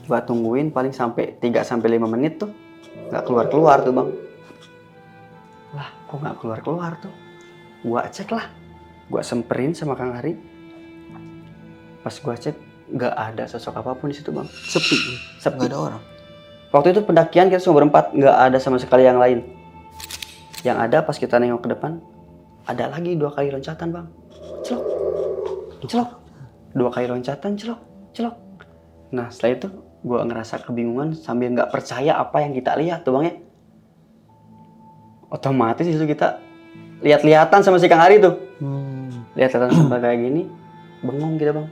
Gua tungguin paling sampai 3-5 menit tuh nggak keluar tuh bang. Lah kok nggak keluar tuh? Gua cek lah, gua semperin sama Kang Ari. Pas gua cek nggak ada sosok apapun di situ bang. Sepi. Nggak ada orang. Waktu itu pendakian kita cuma berempat, nggak ada sama sekali yang lain. Yang ada pas kita nengok ke depan, ada lagi 2 kali loncatan bang. Celok, celok. 2 kali loncatan, celok, celok. Nah setelah itu gue ngerasa kebingungan sambil nggak percaya apa yang kita lihat tuh bang ya. Otomatis itu kita lihat-lihatan sama si Kang Ari tuh. Lihat-lihatan sampai kayak gini, bengong kita bang.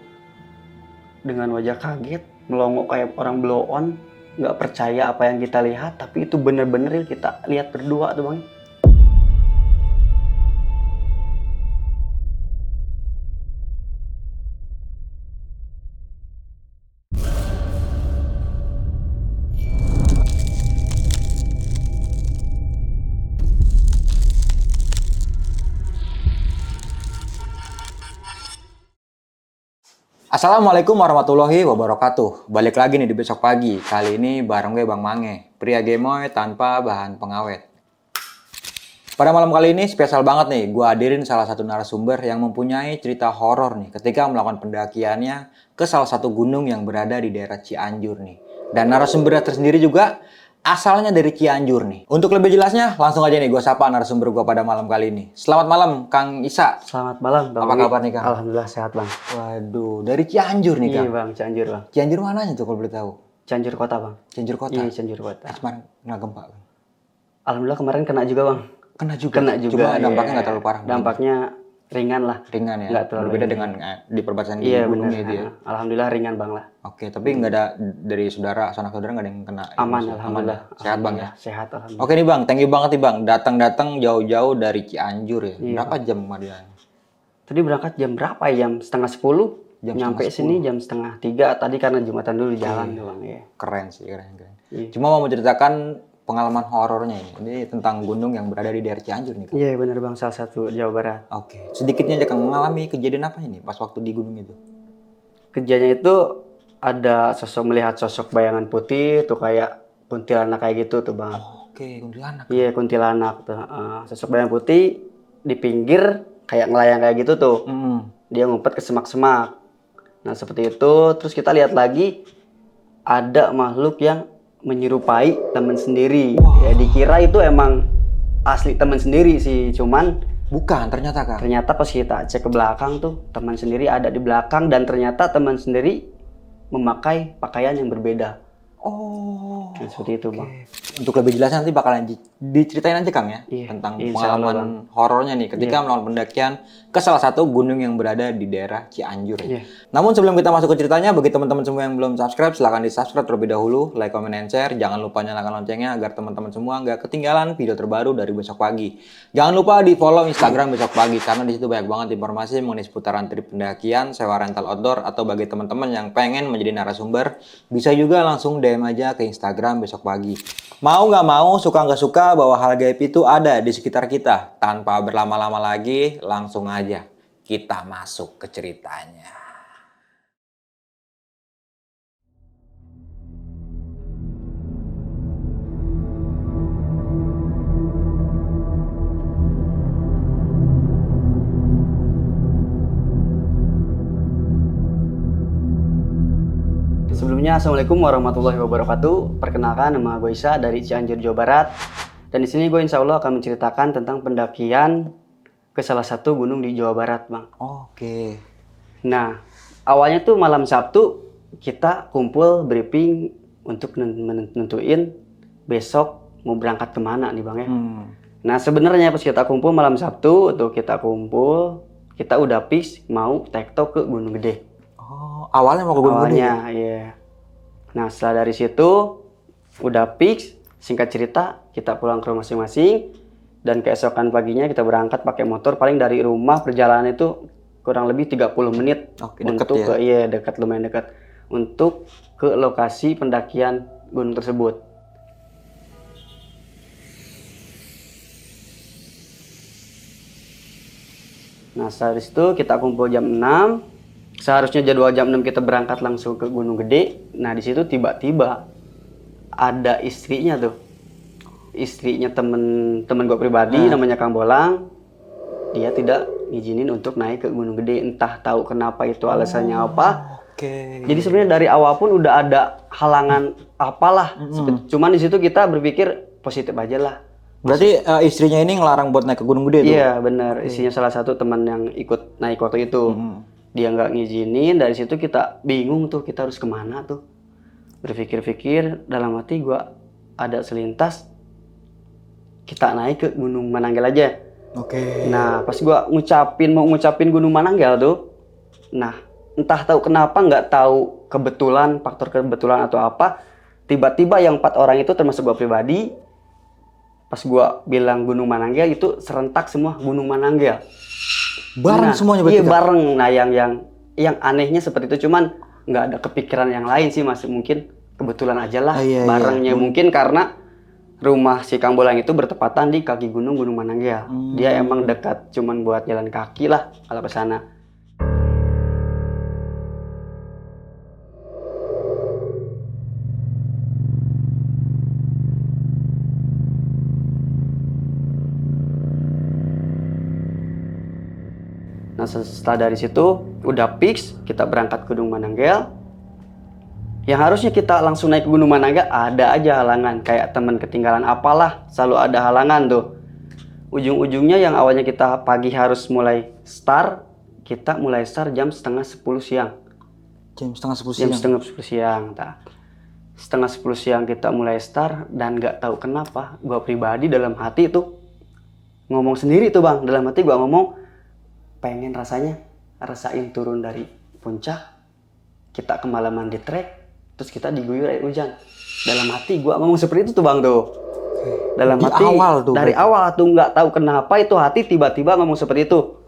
Dengan wajah kaget, melongo kayak orang blow on, nggak percaya apa yang kita lihat, tapi itu bener-bener kita lihat berdua tuh bang. Assalamualaikum warahmatullahi wabarakatuh. Balik lagi nih di besok pagi. Kali ini bareng gue Bang Mange, pria gemoy tanpa bahan pengawet. Pada malam kali ini spesial banget nih, gue hadirin salah satu narasumber yang mempunyai cerita horor nih ketika melakukan pendakiannya ke salah satu gunung yang berada di daerah Cianjur nih. Dan narasumbernya tersendiri juga asalnya dari Cianjur nih. Untuk lebih jelasnya, langsung aja nih gue sapa narasumber gue pada malam kali ini. Selamat malam, Kang Isa. Selamat malam bang. Apa kabar nih, Kang? Alhamdulillah sehat bang. Waduh, dari Cianjur nih, Kang. Iya bang, Cianjur bang. Cianjur mananya tuh kalau boleh tahu? Cianjur kota bang. Cianjur kota? Iya Cianjur kota. Kemarin kena gempa, Bang. Alhamdulillah kemarin kena juga bang. Kena juga? Kena juga. Cuma dampaknya nggak terlalu parah? Dampaknya ringan lah. Ringan ya? Nggak terlalu berbeda ringan. dengan di perbatasan di Iya gunungnya benar. itu ya? Alhamdulillah ringan bang lah. Oke, tapi nggak ada dari sanak saudara nggak ada yang kena? Aman ya? alhamdulillah. Aman, ya? Sehat Bang ya? Sehat alhamdulillah. Oke nih Bang, thank you banget nih Bang. Datang-datang jauh-jauh dari Cianjur ya? Iya, Berapa jam kemarin? Tadi berangkat jam berapa ya? Jam 9:30. Jam Nyampe 2:30. sini jam 2:30. Tadi karena Jumatan dulu di jalan tuh bang. Iya. Keren sih, keren. Iya. Cuma mau menceritakan pengalaman horornya ini. Ini tentang gunung yang berada di daerah Cianjur nih Kang. Iya benar bang, salah satu Jawa Barat. Oke, sedikitnya aja Kang, mengalami kejadian apa ini pas waktu di gunung itu? Kejadiannya itu ada melihat sosok bayangan putih tuh kayak kuntilanak kayak gitu tuh bang. Oke, kuntilanak. Iya kuntilanak tuh. Sosok bayangan putih di pinggir kayak ngelayang kayak gitu tuh. Dia ngumpet ke semak-semak. Nah seperti itu. Terus kita lihat lagi ada makhluk yang menyerupai teman sendiri. Ya dikira itu emang asli teman sendiri sih. Cuman Bukan, ternyata Kang. ternyata pas kita cek ke belakang tuh teman sendiri ada di belakang dan ternyata teman sendiri memakai pakaian yang berbeda. Oh, Nah, seperti itu bang. untuk lebih jelasnya nanti bakalan diceritain aja Kang ya, Iya, tentang insya Allah, pengalaman horornya nih ketika melakukan pendakian ke salah satu gunung yang berada di daerah Cianjur. Iya. Namun sebelum kita masuk ke ceritanya, bagi teman-teman semua yang belum subscribe, silahkan di-subscribe terlebih dahulu, like, comment, and share. Jangan lupa nyalakan loncengnya agar teman-teman semua nggak ketinggalan video terbaru dari Besok Pagi. Jangan lupa di-follow Instagram Besok Pagi, karena di situ banyak banget informasi mengenai seputaran trip pendakian, sewa rental outdoor, atau bagi teman-teman yang pengen menjadi narasumber, bisa juga langsung DM aja ke Instagram Besok Pagi. Mau nggak mau, suka nggak suka, bahwa hal gaib itu ada di sekitar kita. Tanpa berlama-lama lagi, langsung aja kita masuk ke ceritanya. Sebelumnya assalamualaikum warahmatullahi wabarakatuh. Perkenalkan nama gue Isa dari Cianjur Jawa Barat. Dan di sini gue insya Allah akan menceritakan tentang pendakian ke salah satu gunung di Jawa Barat bang. Oke. Nah awalnya tuh malam Sabtu kita kumpul briefing untuk nentuin besok mau berangkat kemana nih bang ya. Nah sebenarnya pas kita kumpul malam Sabtu tuh kita udah fix mau tektok ke Gunung Gede. Oh, awalnya mau ke Gunung Gede? Awalnya iya. Nah setelah dari situ udah fix, singkat cerita kita pulang ke rumah masing-masing dan keesokan paginya kita berangkat pakai motor. Paling dari rumah perjalanan itu kurang lebih 30 menit. Oke, deket untuk ya? dekat, lumayan dekat untuk ke lokasi pendakian gunung tersebut. Nah setelah itu kita kumpul jam 6. Seharusnya jadwal jam 6 kita berangkat langsung ke Gunung Gede. Nah di situ tiba-tiba ada istrinya tuh. Istrinya temen gue pribadi namanya Kang Bolang. Dia tidak ngizinin untuk naik ke Gunung Gede. Entah tahu kenapa itu alasannya apa. Oke. Jadi sebenarnya dari awal pun udah ada halangan apalah. Cuman di situ kita berpikir positif aja lah. Berarti istrinya ini ngelarang buat naik ke Gunung Gede tuh? Iya benar, isinya salah satu teman yang ikut naik waktu itu. Dia nggak ngizinin, dari situ kita bingung tuh kita harus kemana tuh. Berpikir-pikir dalam hati gua ada selintas, kita naik ke Gunung Mananggel aja. Oke. Nah pas gua mau ngucapin Gunung Mananggel tuh, nah entah tahu kenapa, nggak tahu kebetulan, faktor kebetulan atau apa, tiba-tiba yang 4 orang itu termasuk gua pribadi, pas gua bilang Gunung Mananggel itu serentak semua Gunung Mananggel. Bareng semuanya berarti? Iya bareng. Nah yang anehnya seperti itu, cuman nggak ada kepikiran yang lain sih Mas. Mungkin kebetulan aja lah barengnya. Mungkin karena rumah si Kang Bolang itu bertepatan di kaki Gunung Mananggel. Dia emang dekat, cuman buat jalan kaki lah kalau ke sana. Nah setelah dari situ udah fix kita berangkat ke Gunung Mananggel. Yang harusnya kita langsung naik ke Gunung Mananggel, ada aja halangan. Kayak teman ketinggalan apalah, selalu ada halangan tuh. Ujung-ujungnya yang awalnya kita pagi harus mulai start, kita mulai start jam setengah 10 siang. Jam setengah 10 siang? Jam setengah 10 siang. Setengah 10 siang kita mulai start, dan nggak tahu kenapa gua pribadi dalam hati tuh ngomong sendiri tuh Bang. Dalam hati gua ngomong, pengen rasain turun dari puncak, kita kemalaman di trek, terus kita diguyur air hujan. Dalam hati gua ngomong seperti itu tuh Bang tuh. Dalam hati dari awal tuh nggak tahu kenapa itu hati tiba-tiba ngomong seperti itu.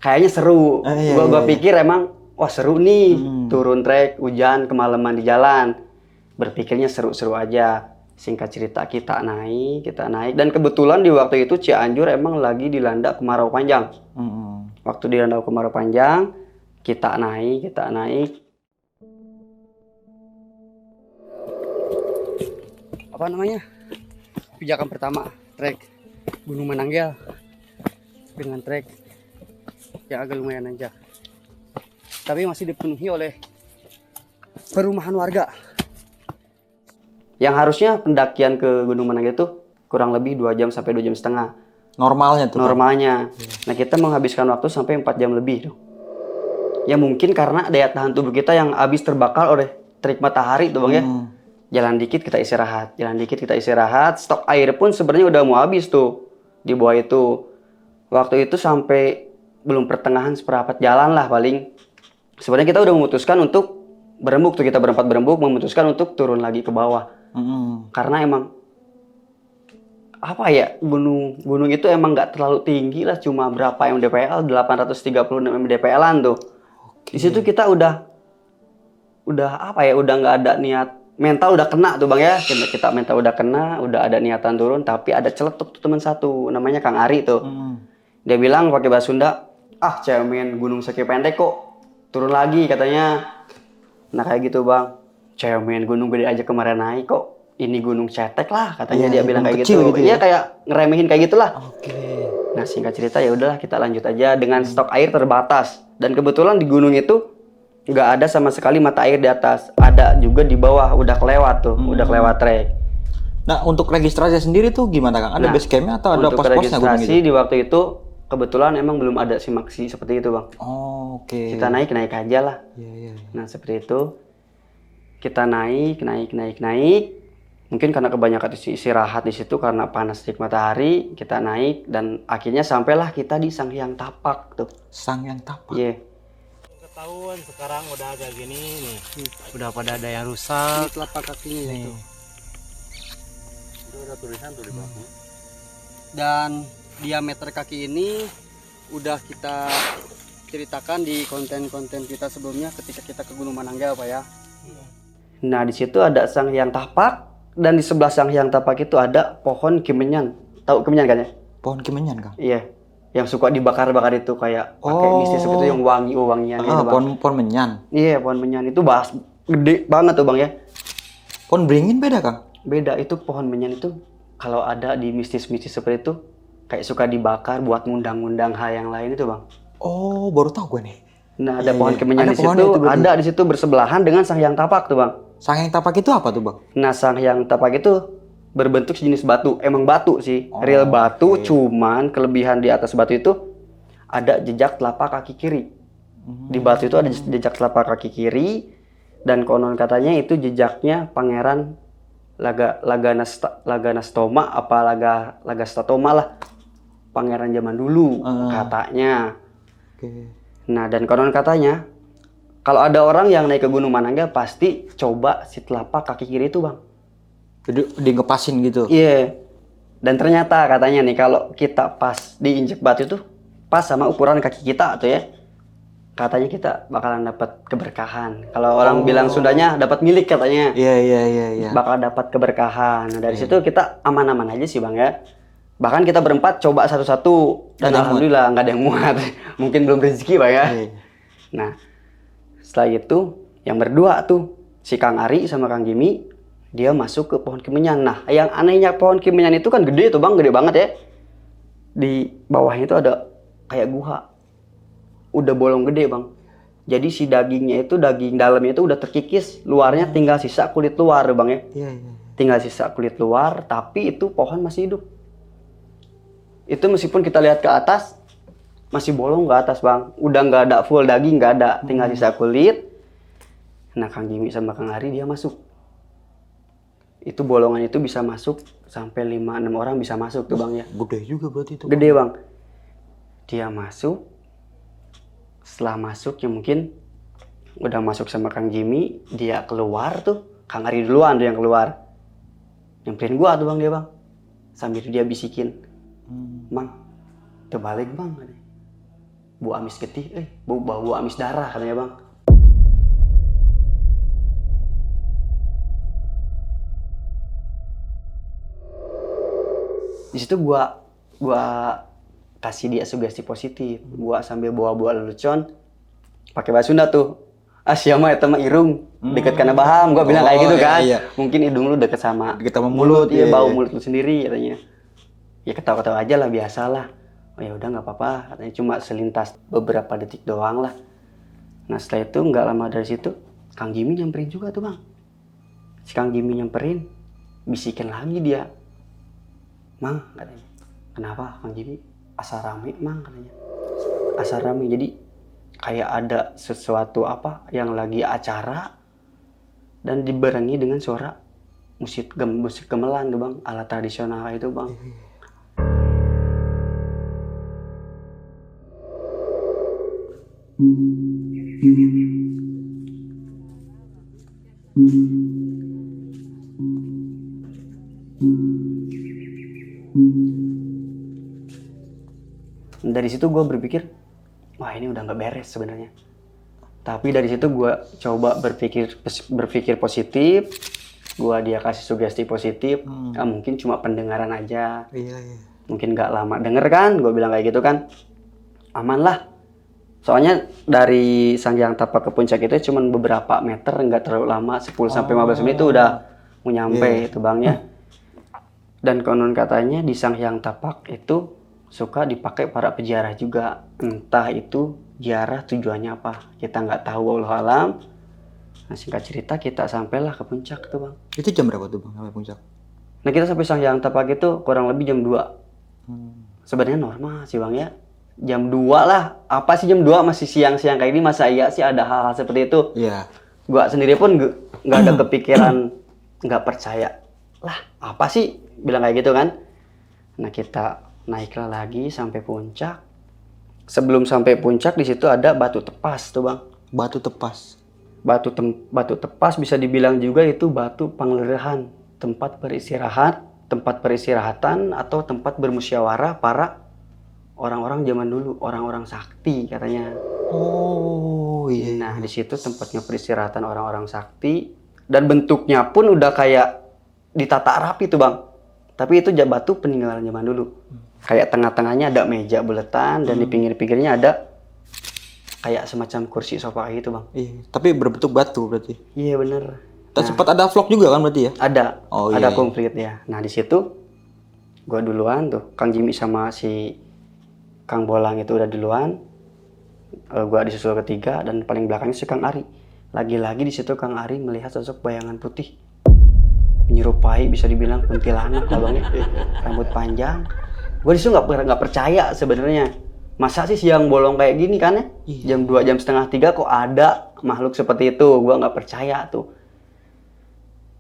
Kayaknya seru. Gua pikir emang wah seru nih, turun trek hujan kemalaman di jalan. Berpikirnya seru-seru aja. Singkat cerita kita naik, dan kebetulan di waktu itu Cianjur emang lagi dilanda kemarau panjang. Waktu dilanda kemarau panjang, kita naik. Apa namanya? Pijakan pertama, trek Gunung Mananggel dengan trek yang agak lumayan nanjak. Tapi masih dipenuhi oleh perumahan warga. Yang harusnya pendakian ke Gunung Mananggel itu kurang lebih 2 jam sampai 2 jam setengah. Normalnya tuh? Normalnya. Nah kita menghabiskan waktu sampai 4 jam lebih tuh. Ya mungkin karena daya tahan tubuh kita yang habis terbakar oleh terik matahari tuh Bang ya. Jalan dikit kita istirahat. Stok air pun sebenarnya udah mau habis tuh di bawah itu. Waktu itu sampai belum pertengahan seperempat jalan lah paling. Sebenarnya kita udah memutuskan untuk berembuk tuh, kita berempat berembuk memutuskan untuk turun lagi ke bawah. Karena emang apa ya, gunung itu emang nggak terlalu tinggi lah, cuma berapa mdpl, 836 mdpl-an tuh. Di situ kita udah apa ya, udah nggak ada niat, mental udah kena tuh Bang ya. Kita mental udah kena, udah ada niatan turun, tapi ada celetuk tuh teman satu namanya Kang Ari tuh. Dia bilang pakai bahasa Sunda, cemen gunung seki pendek kok turun lagi katanya. Nah kayak gitu Bang, cemen gunung gede aja kemarin naik kok, ini gunung cetek lah katanya. Dia bilang kayak gitu. Iya kayak ngeremehin kayak gitulah. Nah singkat cerita ya udahlah kita lanjut aja dengan stok air terbatas, dan kebetulan di gunung itu nggak ada sama sekali mata air di atas, ada juga di bawah, udah kelewat tuh, udah kelewat trek. Nah untuk registrasi sendiri tuh gimana Kang? Ada base campnya atau ada pos-posnya? Untuk registrasi di waktu itu kebetulan emang belum ada simaksi seperti itu Bang. Kita naik aja lah. Nah seperti itu kita naik. Mungkin karena kebanyakan istirahat di situ karena panas terik matahari, kita naik dan akhirnya sampailah kita di Sanghyang Tapak tuh. Sanghyang Tapak. Ketahuan sekarang udah agak gini nih. Udah pada ada yang rusak. Ini telapak kakinya itu. Itu ada tulisan tuh di bawah. Dan diameter kaki ini udah kita ceritakan di konten-konten kita sebelumnya ketika kita ke Gunung Mananggel Pak ya. Nah di situ ada Sanghyang Tapak, dan di sebelah Sanghyang Tapak itu ada pohon kemenyan. Tahu kemenyan kan ya? Pohon kemenyan Kang? Iya. yang suka dibakar-bakar itu kayak pakai mistis seperti itu yang wangi-wangian gitu bang. Pohon menyan. Iya, pohon menyan itu gede banget tuh bang ya. Pohon beringin beda Kang? Beda, itu pohon menyan itu kalau ada di mistis-mistis seperti itu kayak suka dibakar buat ngundang-ngundang hal yang lain itu bang. Oh, baru tahu gue nih. Nah, ada pohon kemenyan di situ, ada di situ bersebelahan dengan sang hyang tapak tuh bang. Sang hyang tapak itu apa tuh bang? Nah, sang hyang tapak itu berbentuk sejenis batu, emang batu sih, real batu, cuman kelebihan di atas batu itu ada jejak telapak kaki kiri. Di batu itu ada jejak telapak kaki kiri, dan konon katanya itu jejaknya Pangeran Laganastoma apa Lagastatoma lah, pangeran zaman dulu katanya. Nah, dan konon katanya kalau ada orang yang naik ke Gunung Manangga pasti coba si telapak kaki kiri itu bang. Jadi di ngepasin gitu? Iya. Dan ternyata katanya nih kalau kita pas diinjek batu itu pas sama ukuran kaki kita tuh ya. Katanya kita bakalan dapat keberkahan. Kalau orang bilang Sundanya dapat milik katanya. Iya. Bakal dapat keberkahan. Nah, dari situ kita aman-aman aja sih bang ya. Bahkan kita berempat coba satu-satu dan alhamdulillah nggak ada yang muat. Mungkin belum rezeki bang ya. Nah, setelah itu yang berdua tuh si Kang Ari sama Kang Jimmy dia masuk ke pohon kemenyan. Nah, yang anehnya pohon kemenyan itu kan gede tuh bang, gede banget ya. Di bawahnya itu ada kayak gua. Udah bolong gede bang. Jadi si dagingnya itu, daging dalamnya itu udah terkikis, luarnya tinggal sisa kulit luar bang ya. Iya. Tinggal sisa kulit luar, tapi itu pohon masih hidup. Itu meskipun kita lihat ke atas, masih bolong ke atas bang. Udah nggak ada full daging, nggak ada, tinggal sisa kulit. Nah, Kang Jimmy sama Kang Ari dia masuk. Itu bolongan itu bisa masuk sampai 5-6 orang bisa masuk tuh bang ya. Gede juga berarti itu. Gede bang. Dia masuk. Setelah masuk ya mungkin udah masuk sama Kang Jimmy, dia keluar tuh. Kang Ari duluan tuh yang keluar. Nyamperin gua tuh bang dia bang. Sambil dia bisikin, "Mang, terbalik bang. Bu amis getih, bau amis darah," katanya bang. Di situ gua kasih dia sugesti positif. Gua sambil bawa lelucon pakai bahasa Sunda tuh. "Ah, siapa eta mah irung deket kana baham." Gua bilang kayak gitu kan. Iya. Mungkin hidung lu deket sama mulut, ya, bau mulut lu sendiri katanya. Ya ketawa-ketawa aja lah, biasalah. Oh ya udah nggak apa-apa katanya, cuma selintas beberapa detik doang lah. Nah, setelah itu nggak lama dari situ Kang Jimmy nyamperin juga tuh bang. Si Kang Jimmy nyamperin, bisikin lagi dia. "Mang," katanya, "kenapa Kang Jimmy? Asa rame mang," katanya. Asa rame, jadi kayak ada sesuatu apa yang lagi acara dan dibarengi dengan suara musik gamelan tuh bang, alat tradisional itu bang. Dari situ gue berpikir, wah ini udah nggak beres sebenarnya. Tapi dari situ gue coba berpikir positif. Dia kasih sugesti positif. Mungkin cuma pendengaran aja. Iya. Mungkin nggak lama denger kan, gue bilang kayak gitu kan. Aman lah. Soalnya dari Sang Hyang Tapak ke puncak itu cuma beberapa meter, nggak terlalu lama, 10-15 menit itu udah mau nyampe itu bang ya. Dan konon katanya di Sang Hyang Tapak itu suka dipakai para peziarah juga. Entah itu ziarah tujuannya apa, kita nggak tahu, wallahu alam. Nah, singkat cerita kita sampailah ke puncak tuh bang. Itu jam berapa tuh bang sampai puncak? Nah, kita sampai Sang Hyang Tapak itu kurang lebih jam 2. Sebenarnya normal sih bang ya. Jam 2 lah. Apa sih jam 2 masih siang-siang kayak ini, masa iya sih ada hal-hal seperti itu? Iya. Gua sendiri pun nggak ada kepikiran, nggak percaya. Lah, apa sih? Bilang kayak gitu kan. Nah, kita naiklah lagi sampai puncak. Sebelum sampai puncak di situ ada batu tepas tuh bang. Batu tepas. Batu tepas bisa dibilang juga itu batu panglerehan, tempat peristirahatan atau tempat bermusyawarah para orang-orang zaman dulu, orang-orang sakti katanya. Oh iya. Nah, di situ tempatnya peristirahatan orang-orang sakti dan bentuknya pun udah kayak ditata rapi tuh bang. Tapi itu batu peninggalan zaman dulu. Kayak tengah-tengahnya ada meja buletan dan di pinggir-pinggirnya ada kayak semacam kursi sofa gitu bang. Iya. Tapi berbentuk batu berarti. Iya bener. Dan sempat ada vlog juga kan berarti ya? Ada. Oh, Ada iya. komplit ya. Nah di situ gua duluan tuh. Kang Jimmy sama si Kang Bolang itu udah duluan. Gua disusul ketiga dan paling belakangnya si Kang Ari. Lagi-lagi di situ Kang Ari melihat sosok bayangan putih menyerupai bisa dibilang kuntilanak lah bang ya. Rambut panjang. Gue disitu nggak percaya sebenarnya. Masa sih siang bolong kayak gini kan ya? Jam 2, jam setengah 3 kok ada makhluk seperti itu? Gue nggak percaya tuh.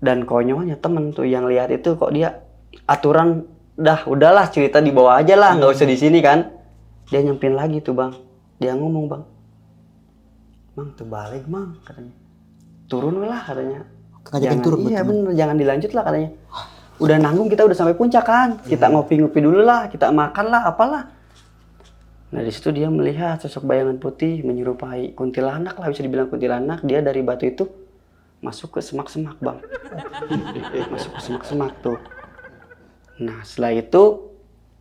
Dan konyolnya temen tuh yang lihat itu kok dia aturan udahlah cerita di bawah aja lah, nggak usah di sini kan? Dia nyempin lagi tuh bang. Dia ngomong bang, terbalik mang katanya. Turun lah katanya. Ngajakin turun. Iya bener, jangan dilanjut lah katanya. Udah nanggung, kita udah sampai puncak kan. Kita ngopi-ngopi dulu lah, kita makan lah, apalah. Nah di situ dia melihat sosok bayangan putih menyerupai kuntilanak lah, bisa dibilang kuntilanak. Dia dari batu itu masuk ke semak-semak bang. Masuk ke semak-semak tuh. Nah setelah itu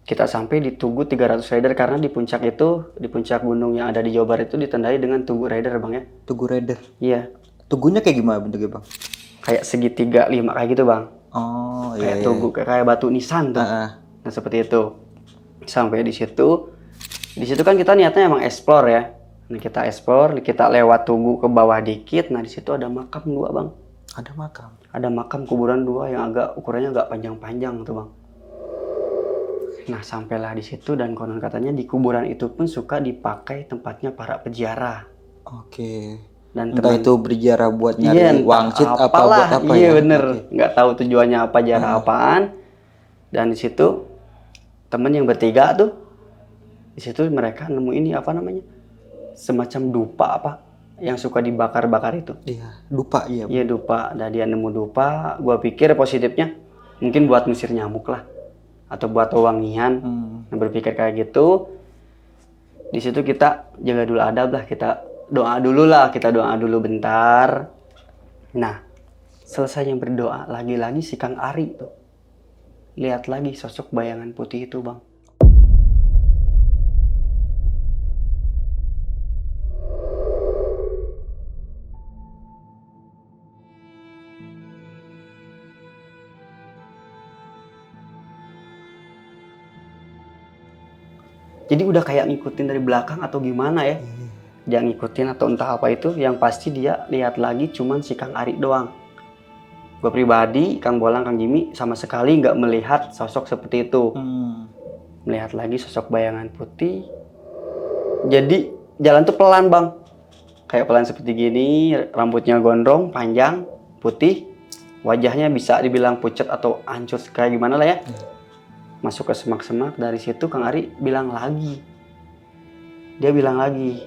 kita sampai di Tugu 300 Rider karena di puncak itu, di puncak gunung yang ada di Jawa Barat itu ditandai dengan Tugu Rider bang ya. Tugu Rider. Iya. Tugunya kayak gimana bentuknya bang? Kayak segitiga 5 kayak gitu bang. Oh Kayak tugu, kayak batu nisan tuh. Nah seperti itu. Sampai di situ kan kita niatnya emang explore ya. Nah kita explore, kita lewat tugu ke bawah dikit. Nah di situ ada makam 2 bang. Ada makam. Ada makam kuburan 2 yang ukurannya agak panjang-panjang tuh bang. Nah sampailah di situ dan konon katanya di kuburan itu pun suka dipakai tempatnya para peziarah. Oke. Dan Entah itu berziarah buat nyari wangsit apa buat apa iya, ya? Bener, nggak tahu tujuannya apa, ziarah apaan. Dan di situ temen yang bertiga tuh, di situ mereka nemu ini apa namanya, semacam dupa apa, yang suka dibakar-bakar itu. Iya, dupa iya. Iya dupa. Nah dia nemu dupa, gua pikir positifnya mungkin buat ngusir nyamuk lah, atau buat wangian. Nah, berpikir kayak gitu. Di situ kita jaga dulu adab lah, kita doa dulu bentar. Nah, selesai yang berdoa, lagi-lagi si Kang Ari tuh lihat lagi sosok bayangan putih itu bang. Jadi udah kayak ngikutin dari belakang atau gimana ya. Dia ngikutin atau entah apa itu, yang pasti dia lihat lagi cuman si Kang Ari doang. Gue pribadi, Kang Bolang, Kang Jimmy sama sekali nggak melihat sosok seperti itu. Melihat lagi sosok bayangan putih. Jadi jalan tuh pelan bang, kayak pelan seperti gini, rambutnya gondrong, panjang, putih, wajahnya bisa dibilang pucat atau hancur kayak gimana lah ya. Masuk ke semak-semak, dari situ Kang Ari bilang lagi. Dia bilang lagi,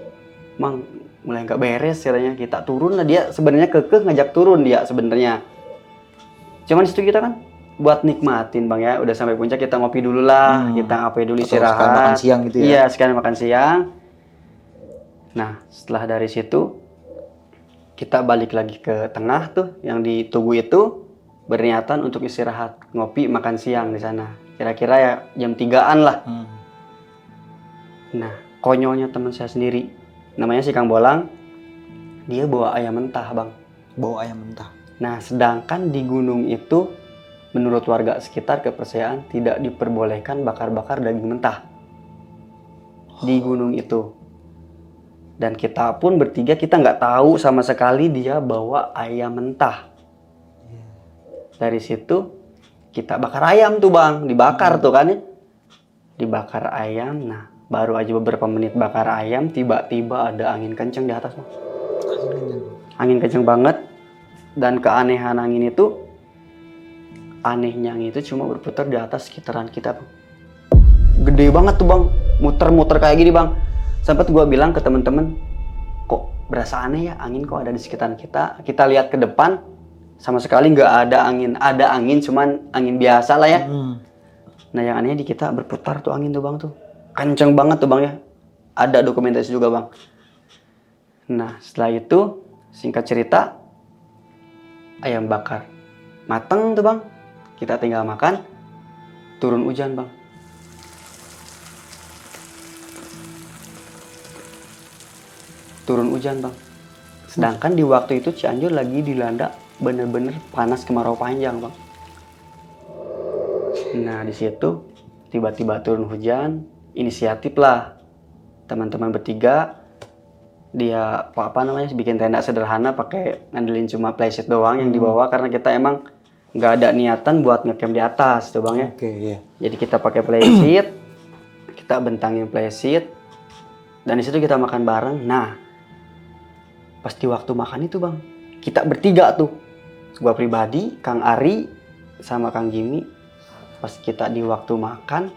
Mang, mulai nggak beres katanya, kita turun lah. Dia sebenarnya kekeh ngajak turun dia sebenarnya. Cuman situ kita kan buat nikmatin bang ya, udah sampai puncak kita ngopi dulu lah, kita apa dulu istirahat. Sekalian makan siang gitu ya? Iya, sekalian makan siang. Nah, setelah dari situ kita balik lagi ke tengah tuh, yang di Tugu itu berniatan untuk istirahat, ngopi, makan siang di sana. Kira-kira ya jam 3-an lah. Nah, konyolnya teman saya sendiri, namanya si Kang Bolang, dia bawa ayam mentah bang. Bawa ayam mentah. Nah, sedangkan di gunung itu, menurut warga sekitar kepercayaan tidak diperbolehkan bakar-bakar daging mentah di gunung itu. Dan kita pun bertiga, kita nggak tahu sama sekali dia bawa ayam mentah. Dari situ kita bakar ayam tuh bang, dibakar tuh kan ya. Dibakar ayam, nah baru aja beberapa menit bakar ayam, tiba-tiba ada angin kenceng di atas bang. Angin kenceng banget. Dan keanehan angin itu, anehnya angin itu cuma berputar di atas sekitaran kita bang. Gede banget tuh bang, muter-muter kayak gini bang. Sampai gua bilang ke temen-temen, kok berasa aneh ya, angin kok ada di sekitaran kita. Kita lihat ke depan, sama sekali nggak ada angin. Ada angin, cuman angin biasa lah ya. Nah yang anehnya di kita berputar tuh angin tuh bang tuh. Kenceng banget tuh bang ya. Ada dokumentasi juga bang. Nah setelah itu, singkat cerita, ayam bakar mateng tuh bang. Kita tinggal makan, turun hujan bang. turun hujan bang. Sedangkan di waktu itu Cianjur lagi dilanda bener-bener panas kemarau panjang bang. Nah di situ tiba-tiba turun hujan, inisiatif lah teman-teman bertiga. Dia apa namanya bikin tenda sederhana pakai ngandelin cuma playset doang yang dibawa karena kita emang nggak ada niatan buat ngecamp di atas tuh bang ya. Oke, iya. Jadi kita pakai playset, kita bentangin playset, dan di situ kita makan bareng. Nah pas di waktu makan itu bang, kita bertiga tuh, gua pribadi, Kang Ari, sama Kang Jimmy. Pas kita di waktu makan,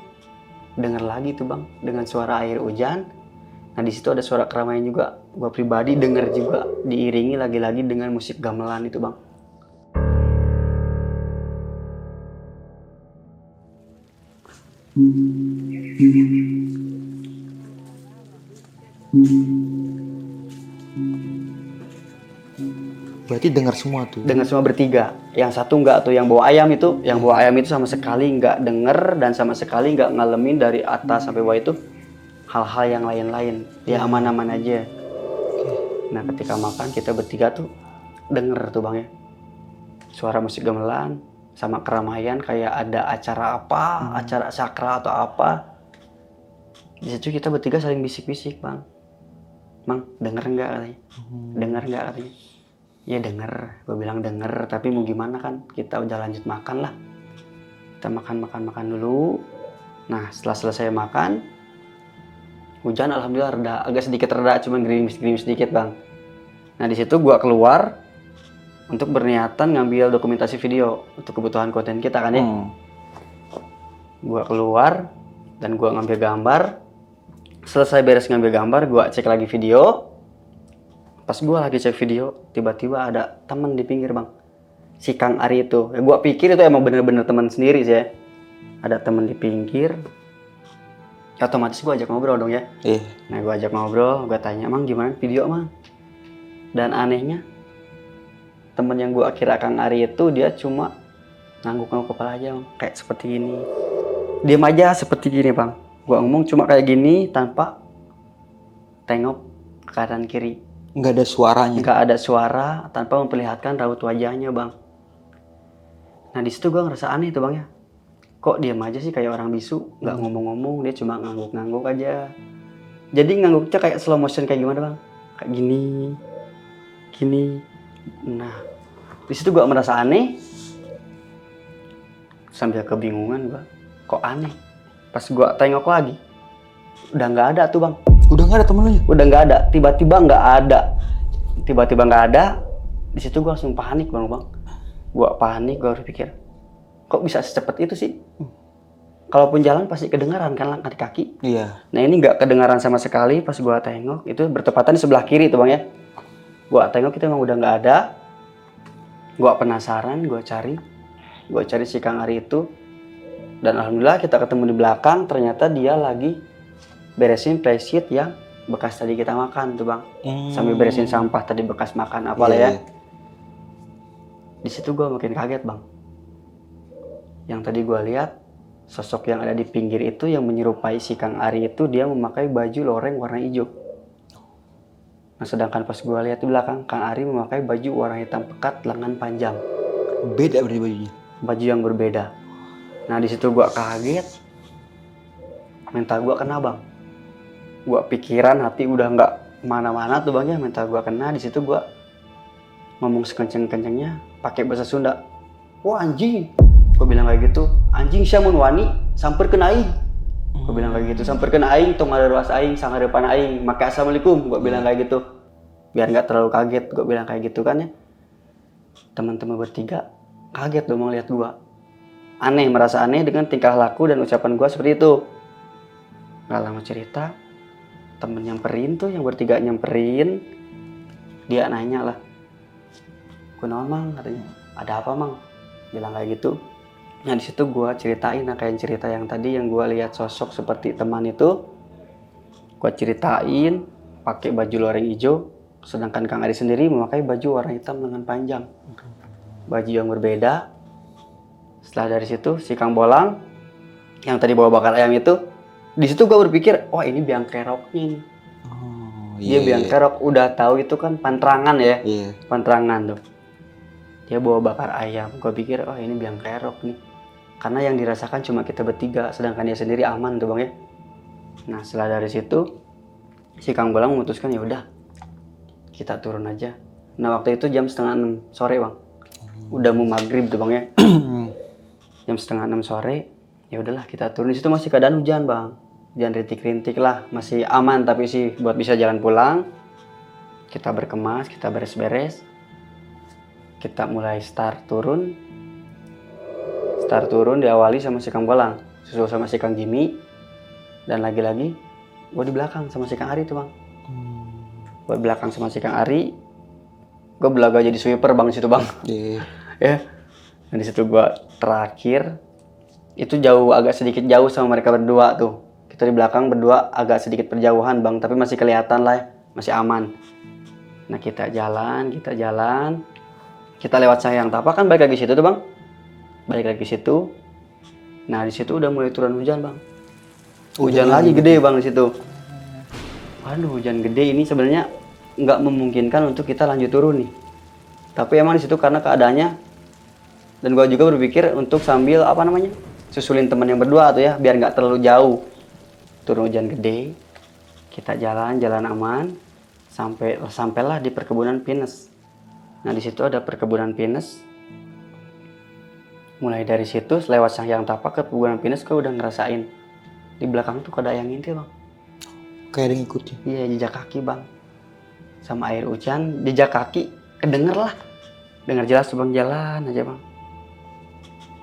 denger lagi tuh bang, dengan suara air hujan. Nah di situ ada suara keramaian juga. Gua pribadi denger juga, diiringi lagi-lagi dengan musik gamelan itu bang. Berarti dengar semua tuh. Dengan semua bertiga. Yang satu enggak tuh, yang bawa ayam itu, sama sekali enggak denger dan sama sekali enggak ngalamin dari atas sampai bawah itu hal-hal yang lain-lain. Dia aman-aman aja. Nah ketika makan kita bertiga tuh denger tuh bang ya, suara musik gamelan sama keramaian kayak ada acara apa, acara sakral atau apa. Di situ kita bertiga saling bisik-bisik bang, denger nggak katanya, denger nggak katanya. Ya denger, gue bilang denger, tapi mau gimana kan, kita udah lanjut makan lah. Kita makan dulu. Nah setelah selesai makan, hujan alhamdulillah reda, agak sedikit reda, cuma gerimis sedikit bang. Nah di situ gue keluar untuk berniatan ngambil dokumentasi video untuk kebutuhan konten kita kan ya. Gue keluar dan gue ngambil gambar. Selesai beres ngambil gambar, gue cek lagi video. Pas gue lagi cek video, tiba-tiba ada temen di pinggir bang, si Kang Ari itu. Ya, gue pikir itu emang bener-bener teman sendiri sih ya. Ada temen di pinggir, otomatis gue ajak ngobrol dong ya. Nah gue ajak ngobrol, gue tanya, "Mang gimana video mang?" Dan anehnya, temen yang gue kira Kang Ari itu dia cuma ngangguk-ngangguk kepala aja bang, kayak seperti ini. Diam aja seperti gini bang. Gue ngomong cuma kayak gini tanpa tengok ke kanan kiri. Nggak ada suaranya. Nggak ada suara, tanpa memperlihatkan raut wajahnya bang. Nah di situ gue ngerasa aneh tuh bang ya. Kok diam aja sih kayak orang bisu, nggak ngomong-ngomong, dia cuma ngangguk-ngangguk aja. Jadi ngangguknya kayak slow motion kayak gimana bang? Kayak gini. Nah di situ gue merasa aneh, sambil kebingungan gue, kok aneh. Pas gue tengok lagi, udah nggak ada tuh bang. Udah nggak ada temen lu ya? Udah nggak ada, tiba-tiba nggak ada. Di situ gue langsung panik bang. Gue panik, gue berpikir, kok bisa secepat itu sih? Kalaupun jalan pasti kedengaran kan langkah kaki. Iya. Nah ini nggak kedengaran sama sekali. Pas gue tengok, itu bertepatan di sebelah kiri tuh bang ya. Gue tengok itu emang udah nggak ada. Gue penasaran, gue cari si Kang Ari itu. Dan alhamdulillah kita ketemu di belakang, ternyata dia lagi beresin playset yang bekas tadi kita makan tuh bang. Sambil beresin sampah tadi bekas makan apalah ya. Di situ gue makin kaget bang. Yang tadi gue lihat, sosok yang ada di pinggir itu yang menyerupai si Kang Ari itu, dia memakai baju loreng warna hijau. Nah sedangkan pas gue lihat di belakang, Kang Ari memakai baju warna hitam pekat lengan panjang. Beda berarti bajunya? Baju yang berbeda. Nah di situ gue kaget, mental gue kena bang. Gue pikiran hati udah nggak mana-mana tuh bang ya, mental gue kena. Di situ gue ngomong sekenceng-kencengnya pakai bahasa Sunda. "Wah anjing," gue bilang kayak gitu. "Anjing siamun wani, samperkeun aing." Gue bilang kayak gitu, "Samperkeun aing, tong ngarewas aing, sangarepan aing, make assalamualaikum." Gue bilang kayak gitu, biar nggak terlalu kaget. Gue bilang kayak gitu kan ya. Teman-teman bertiga kaget dong ngeliat gue. Aneh, merasa aneh dengan tingkah laku dan ucapan gue seperti itu. Gak lama cerita, temen nyamperin tuh, yang bertiga nyamperin. Dia nanya lah, "Kunaon mang?" katanya. "Ada apa mang?" Bilang kayak gitu. Nah di situ gue ceritain kayak cerita yang tadi yang gue lihat sosok seperti teman itu. Gue ceritain pakai baju loreng hijau, sedangkan Kang Ari sendiri memakai baju warna hitam lengan panjang. Baju yang berbeda. Setelah dari situ si Kang Bolang yang tadi bawa bakar ayam itu, di situ gue berpikir, wah ini biang keroknya nih. Dia biang kerok, udah tahu itu kan pantrangan ya. Iya. Pantrangan tuh. Dia bawa bakar ayam. Gue pikir, oh ini biang kerok nih. Karena yang dirasakan cuma kita bertiga, sedangkan dia sendiri aman tuh bang ya. Nah setelah dari situ, si Kang Bolang memutuskan ya udah kita turun aja. Nah waktu itu jam 5:30 sore bang. Udah mau maghrib tuh bang ya. Jam 5:30 sore, ya udahlah kita turun. Di situ masih keadaan hujan bang. Hujan rintik-rintik lah, masih aman tapi sih buat bisa jalan pulang. Kita berkemas, kita beres-beres. Kita mulai start turun. Start turun diawali sama si Kang Bolang, susul sama si Kang Jimmy. Dan lagi-lagi gue di belakang sama si Kang Ari tuh bang. Gue di belakang sama si Kang Ari. Gue belaga jadi sweeper bang di situ bang. Ya. Dan di situ gue terakhir. Itu jauh, agak sedikit jauh sama mereka berdua tuh. Kita di belakang berdua agak sedikit berjauhan bang, tapi masih kelihatan lah, masih aman. Nah kita jalan. Kita lewat Sayang Tapa kan balik lagi situ tuh bang. Balik lagi situ. Nah di situ udah mulai turun hujan bang. Hujan lagi gede bang di situ. Waduh hujan gede ini sebenarnya nggak memungkinkan untuk kita lanjut turun nih. Tapi emang di situ karena keadaannya. Dan gua juga berpikir untuk sambil susulin teman yang berdua tuh ya, biar nggak terlalu jauh. Turun hujan gede, kita jalan aman, sampailah di perkebunan pinus. Nah di situ ada perkebunan pinus. Mulai dari situ lewat Sayang Tapa ke perkebunan pinus, gue udah ngerasain di belakang tuh ada yang ngintip bang. Kayak ada yang ngikutin. Iya jejak kaki bang, sama air hujan, jejak kaki kedenger lah, dengar jelas tuh bang, jalan aja bang.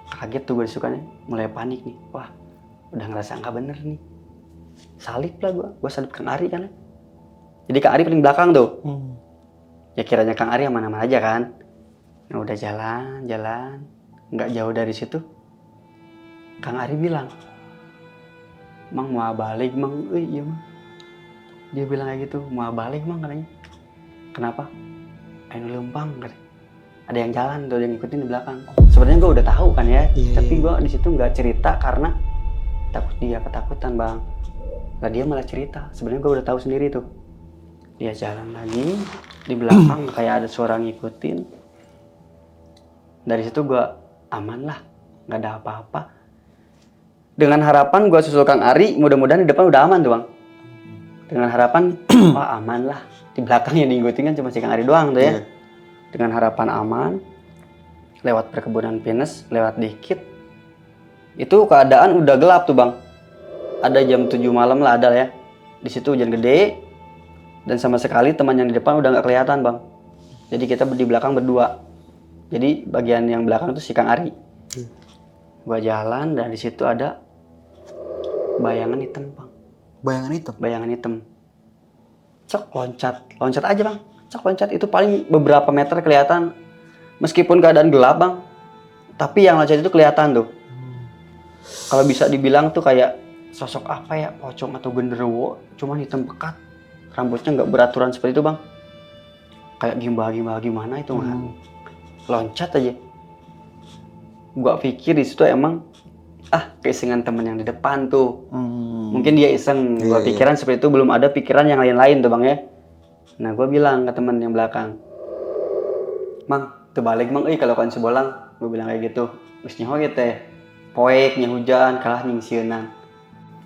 Kaget tuh gue disukannya, mulai panik nih, wah udah ngerasa nggak bener nih. Salip lah gue salip Kang Ari kan. Jadi Kang Ari paling belakang tuh. Ya kiranya Kang Ari aman-aman aja kan. Nah udah jalan, nggak jauh dari situ. Kang Ari bilang, Mang mau balik Mang, iya Mang. Dia bilang kayak gitu, mau balik Mang katanya. Kenapa? Ayo lempang katanya. Ada yang jalan tuh, yang ngikutin di belakang. Sebenarnya gue udah tahu kan ya, tapi gue di situ nggak cerita karena takut dia ketakutan bang. Nah dia malah cerita, sebenarnya gue udah tahu sendiri tuh. Dia jalan lagi di belakang kayak ada suara ngikutin. Dari situ gue aman lah, nggak ada apa-apa. Dengan harapan gue susul Kang Ari, mudah-mudahan di depan udah aman tuh bang. Dengan harapan, wah aman lah. Di belakang yang diikutin kan cuma si Kang Ari doang tuh ya. Dengan harapan aman, lewat perkebunan pinus, lewat dikit. Itu keadaan udah gelap tuh bang. Ada jam 7 malam lah ada ya. Di situ hujan gede. Dan sama sekali teman yang di depan udah nggak kelihatan bang. Jadi kita di belakang berdua. Jadi bagian yang belakang itu si Kang Ari. Gua jalan dan di situ ada bayangan hitam bang. Bayangan hitam. Cok loncat aja bang. Cok loncat itu paling beberapa meter kelihatan. Meskipun keadaan gelap bang. Tapi yang loncat itu kelihatan tuh. Kalau bisa dibilang tuh kayak sosok apa ya, pocong atau genderuwo, cuman hitam pekat, rambutnya nggak beraturan seperti itu bang, kayak gimana itu loncat aja. Gua pikir di situ emang keisengan temen yang di depan tuh, mungkin dia iseng. Gua pikiran seperti itu, belum ada pikiran yang lain-lain tuh bang ya. Nah gua bilang ke temen yang belakang, Mang, terbalik Mang, kalau kan sebolang, gua bilang kayak gitu, terus nyaho gitu ya, poeknya hujan kalah nyingsieunan.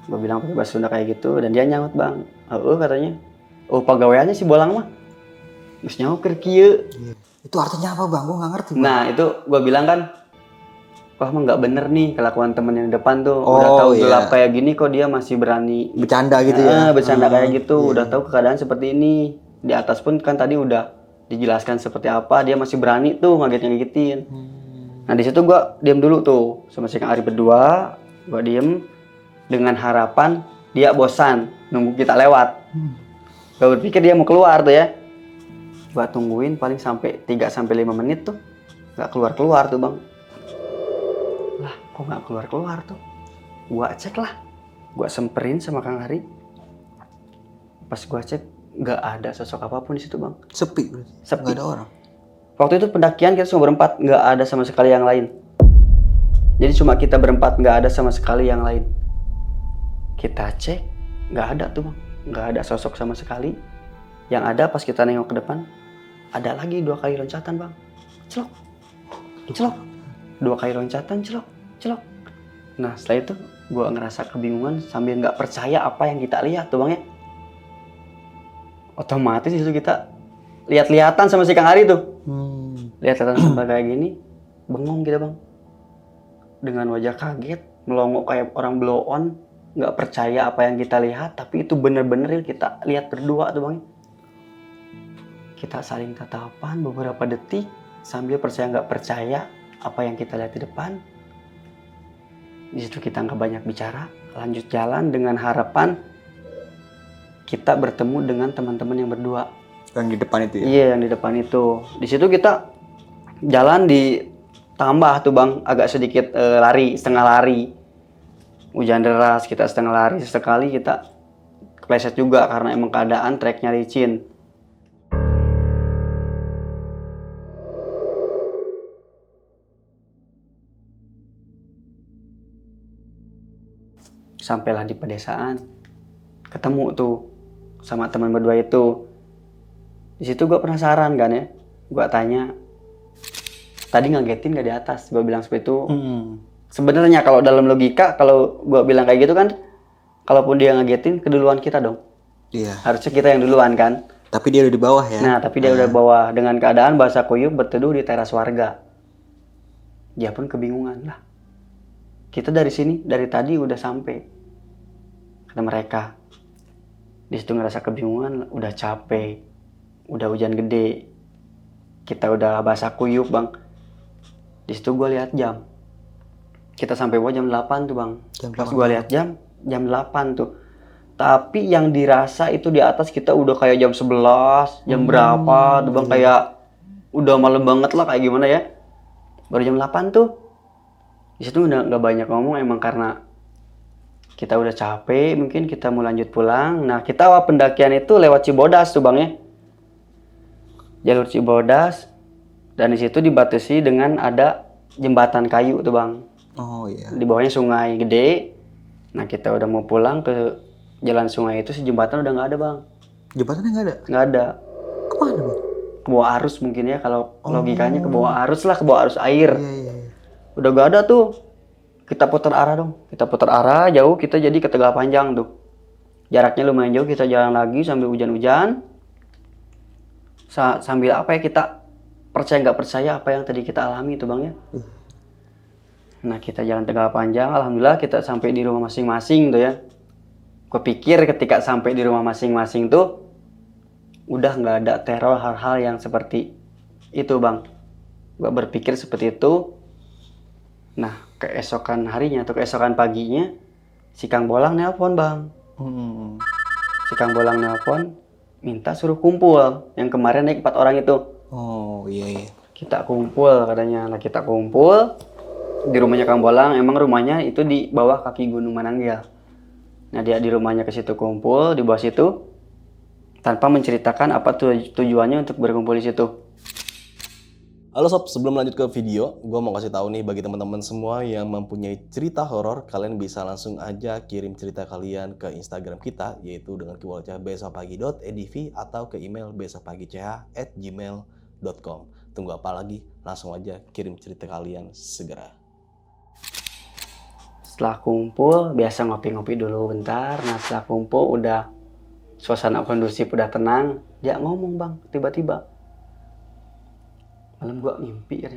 Gue bilang pakai bahasa Sunda kayak gitu dan dia nyaut bang, katanya, pegawaiannya si Bolang mah, terus nyaut keur kieu. Itu artinya apa bang? Gue nggak ngerti. Bang. Nah itu gue bilang kan, wah emang nggak bener nih kelakuan temen yang di depan tuh. Udah tahu gelap kayak gini kok dia masih berani bercanda gitu ya? Bercanda kayak gitu. Udah tahu keadaan seperti ini. Di atas pun kan tadi udah dijelaskan seperti apa, dia masih berani tuh ngagetin. Nah di situ gue diam dulu tuh sama si Kang Ari berdua, gue diem. Dengan harapan dia bosan nunggu kita lewat. Gue berpikir dia mau keluar tuh ya. Gue tungguin paling sampai 3-5 menit tuh gak keluar tuh bang. Lah kok gak keluar tuh. Gue cek lah, gue semperin sama Kang Ari. Pas gue cek gak ada sosok apapun di situ bang. Sepi. Gak ada orang. Waktu itu pendakian kita cuma berempat, gak ada sama sekali yang lain. Jadi cuma kita berempat, gak ada sama sekali yang lain. Kita cek, nggak ada tuh bang, nggak ada sosok sama sekali. Yang ada pas kita nengok ke depan, ada lagi 2 kali loncatan bang. Celok, celok. 2 kali loncatan, celok, celok. Nah setelah itu gue ngerasa kebingungan sambil nggak percaya apa yang kita lihat tuh bang ya. Otomatis itu kita lihat-lihatan sama si Kang Ari tuh. Lihat-lihatan sampai kayak gini, bengong kita bang. Dengan wajah kaget, melongo kayak orang blow on, nggak percaya apa yang kita lihat, tapi itu bener-bener kita lihat berdua tuh bang. Kita saling tatapan beberapa detik sambil percaya nggak percaya apa yang kita lihat di depan. Di situ kita nggak banyak bicara, lanjut jalan dengan harapan kita bertemu dengan teman-teman yang berdua. Yang di depan itu ya? Iya, yang di depan itu. Di situ kita jalan ditambah tuh bang, agak sedikit lari, setengah lari. Hujan deras, kita setengah lari. Sesekali kita kepleset juga karena emang keadaan treknya licin. Sampailah di pedesaan, ketemu tuh sama teman berdua itu. Di situ gue penasaran kan ya, gue tanya, tadi ngagetin gak di atas? Gue bilang seperti itu. Sebenarnya kalau dalam logika, kalau gue bilang kayak gitu kan, kalaupun dia ngagetin, keduluan kita dong. Iya. Harusnya kita yang duluan kan. Tapi dia udah di bawah ya? Nah, tapi dia udah bawah dengan keadaan bahasa kuyup berteduh di teras warga. Dia pun kebingungan lah. Kita dari sini, dari tadi udah sampai kata mereka. Di situ ngerasa kebingungan, udah capek, udah hujan gede, kita udah basah kuyup bang. Di situ gue lihat jam, kita sampai bawah jam 8 tuh bang. Pas gue lihat jam 8 tuh. Tapi yang dirasa itu di atas kita udah kayak jam 11, jam berapa tuh bang, kayak udah malam banget lah, kayak gimana ya. Baru jam 8 tuh. Di situ udah nggak banyak ngomong, emang karena kita udah capek, mungkin kita mau lanjut pulang. Nah, kita awal pendakian itu lewat Cibodas tuh bang ya. Jalur Cibodas, dan di situ dibatasi dengan ada jembatan kayu tuh bang. Oh iya. Di bawahnya sungai gede. Nah, kita udah mau pulang ke jalan sungai itu, si jembatan udah nggak ada bang. Jembatannya nggak ada? Nggak ada. Kemana bang? Ke bawah arus mungkin ya, kalau logikanya ke bawah arus lah, ke bawah arus air. Iya. Udah nggak ada tuh. Kita putar arah dong. Kita putar arah jauh, kita jadi ke Tegal Panjang tuh. Jaraknya lumayan jauh, kita jalan lagi sambil hujan-hujan. Sambil apa ya, kita percaya nggak percaya apa yang tadi kita alami itu bang ya. Nah, kita jalan Tegal Panjang, alhamdulillah kita sampai di rumah masing-masing tuh ya. Gue pikir ketika sampai di rumah masing-masing tuh udah nggak ada teror hal-hal yang seperti itu bang. Gue berpikir seperti itu. Nah, keesokan harinya atau keesokan paginya si Kang Bolang nelpon bang. Si Kang Bolang nelpon minta suruh kumpul yang kemarin naik 4 orang itu. Oh iya. Kita kumpul katanya. Nah, kita kumpul di rumahnya Kang Bolang. Emang rumahnya itu di bawah kaki Gunung Mananggel. Nah, dia di rumahnya ke situ kumpul di bawah situ tanpa menceritakan apa tujuannya untuk berkumpul di situ. Halo sob, sebelum lanjut ke video, gue mau kasih tahu nih bagi teman-teman semua yang mempunyai cerita horor, kalian bisa langsung aja kirim cerita kalian ke Instagram kita, yaitu dengan keyword besokpagi.edv atau ke email besokpagi.ch@gmail.com. Tunggu apa lagi? Langsung aja kirim cerita kalian segera. Setelah kumpul, biasa ngopi-ngopi dulu bentar. Nah, setelah kumpul udah suasana kondusif, udah tenang, dia ngomong bang, tiba-tiba. Malam gua mimpi ya.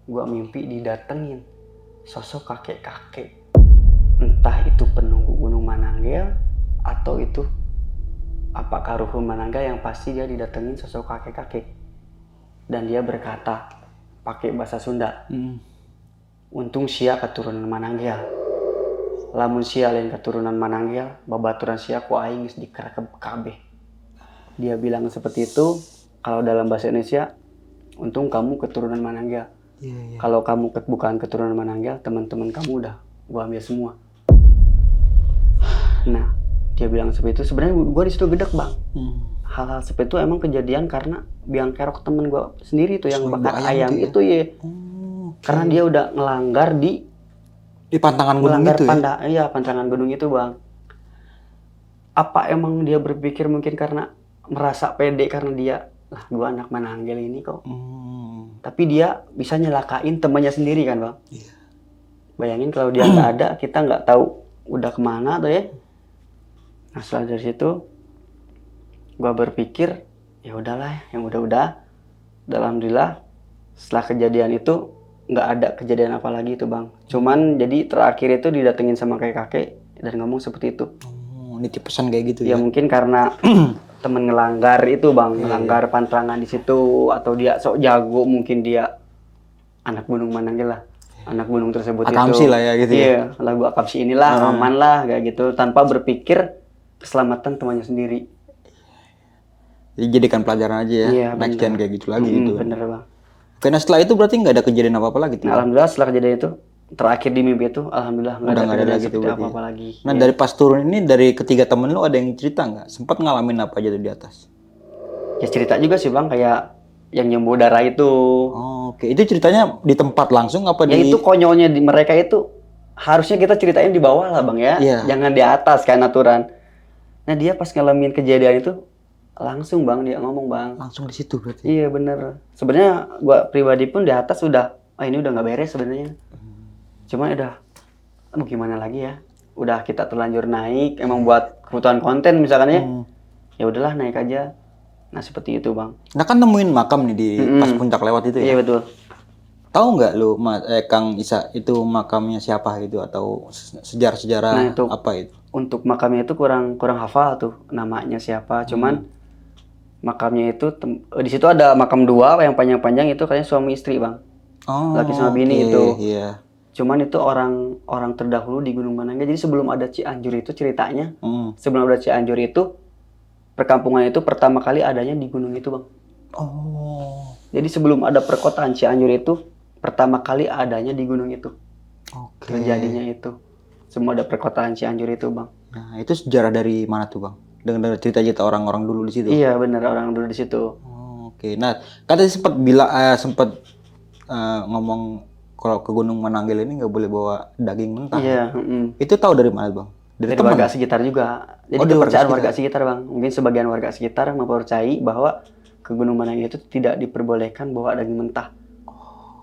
Gua mimpi didatengin sosok kakek-kakek. Entah itu penunggu Gunung Mananggel atau itu apakah Ruhun Mananggel, yang pasti dia didatengin sosok kakek-kakek. Dan dia berkata pakai bahasa Sunda. Untung sia keturunan Mananggel. Lamun sia lain keturunan Mananggel, babaturan sia ku aing geus dikerekeb kabeh. Dia bilang seperti itu. Kalau dalam bahasa Indonesia, untung kamu keturunan Mananggel. Kalau kamu bukan keturunan Mananggel, teman-teman kamu udah gua ambil semua. Nah, dia bilang seperti itu. Sebenarnya gua di situ gedek bang. Hal-hal seperti itu emang kejadian karena biang kerok temen gua sendiri tuh yang bakar ayam itu ya. Karena dia udah ngelanggar di pantangan gunung itu ya? Iya, pantangan gunung itu bang. Apa emang dia berpikir mungkin karena merasa pede karena dia, lah gua anak Mananggel ini kok. Tapi dia bisa nyelakain temannya sendiri kan bang. Bayangin kalau dia nggak ada, kita nggak tahu udah kemana tuh ya. Nah setelah dari situ gua berpikir ya udahlah, yang udah-udah. Alhamdulillah setelah kejadian itu nggak ada kejadian apa lagi itu bang. Cuman jadi terakhir itu didatengin sama kakek dan ngomong seperti itu. Ini tipesan kayak gitu Ya ya. mungkin karena temen ngelanggar itu bang, ngelanggar pantangan di situ, atau dia sok jago, mungkin dia anak Gunung Mananggel lah, anak gunung tersebut Akamsi itu. lah ya gitu ya. Iya, lagu Akamsi inilah aman lah kayak gitu, tanpa berpikir keselamatan temannya sendiri. Jadi jadikan pelajaran aja ya. Iya, Next bener. time kayak gitu lagi gitu. Bener bang. Oke, nah setelah itu berarti nggak ada kejadian apa-apa lagi tuh? Nah, alhamdulillah setelah kejadian itu, terakhir di mimpi itu, alhamdulillah nggak Udah ada nggak ada kejadian lagi tuh seperti berarti. apa-apa lagi. Nah dari pas turun ini, dari ketiga temen lu ada yang cerita nggak? Sempat ngalamin apa aja tuh di atas? Ya cerita juga sih bang, kayak yang nyembuh darah itu. Oh, oke, itu ceritanya di tempat langsung apa Ya di? itu konyolnya di mereka itu, harusnya kita ceritain di bawah lah bang ya, Iya. jangan di atas kan aturan. Nah dia pas ngalamin kejadian itu, langsung bang dia ngomong bang. Langsung di situ berarti. Iya bener. Sebenarnya gua pribadi pun di atas udah, ini udah nggak beres sebenarnya. Cuma udah, mau gimana lagi ya? Udah kita terlanjur naik, emang buat kebutuhan konten misalkan ya. Ya udahlah naik aja. Nah seperti itu bang. Nah kan nemuin makam nih di pas puncak lewat itu ya. Iya betul. Tahu nggak lu, Kang Isa, itu makamnya siapa gitu atau sejarah-sejarah Nah, itu apa itu? untuk makamnya itu kurang hafal tuh namanya siapa. Cuman makamnya itu di situ ada makam dua yang panjang-panjang, itu kayaknya suami istri bang. Oh, Laki sama bini oke, itu. Iya. Cuman itu orang terdahulu di Gunung Mananggel. Jadi sebelum ada Cianjur itu ceritanya, Hmm. sebelum ada Cianjur itu, perkampungan itu pertama kali adanya di gunung itu bang. Oh, Jadi sebelum ada perkotaan Cianjur itu, pertama kali adanya di gunung itu. oke. Terjadinya itu. Semua ada perkotaan Cianjur itu bang. Nah itu sejarah dari mana tuh bang? Dengan cerita-cerita orang-orang dulu di situ. Iya bener, orang dulu di situ. Oh, oke. Nah katanya sempat ngomong kalau ke Gunung Mananggel ini nggak boleh bawa daging mentah. Iya. Itu tahu dari mana bang? Dari teman? warga sekitar juga. Jadi Oh, dari warga kepercayaan sekitar. warga sekitar bang. Mungkin sebagian warga sekitar mempercayai bahwa ke Gunung Mananggel itu tidak diperbolehkan bawa daging mentah.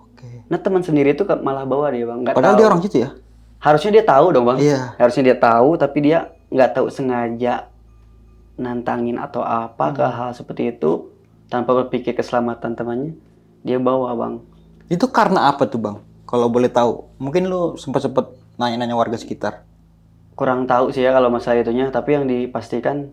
Oke. Nah teman sendiri itu malah bawa dia bang. Nggak Padahal tahu. dia orang situ ya? Harusnya dia tahu dong bang. Iya. Harusnya dia tahu, tapi dia nggak tahu, sengaja nantangin atau apa ke hal seperti itu tanpa berpikir keselamatan temannya. Dia bawa bang. Itu karena apa tuh bang? Kalau boleh tahu, mungkin lu sempat nanya-nanya warga sekitar. Kurang tahu sih ya kalau masalah itunya, tapi yang dipastikan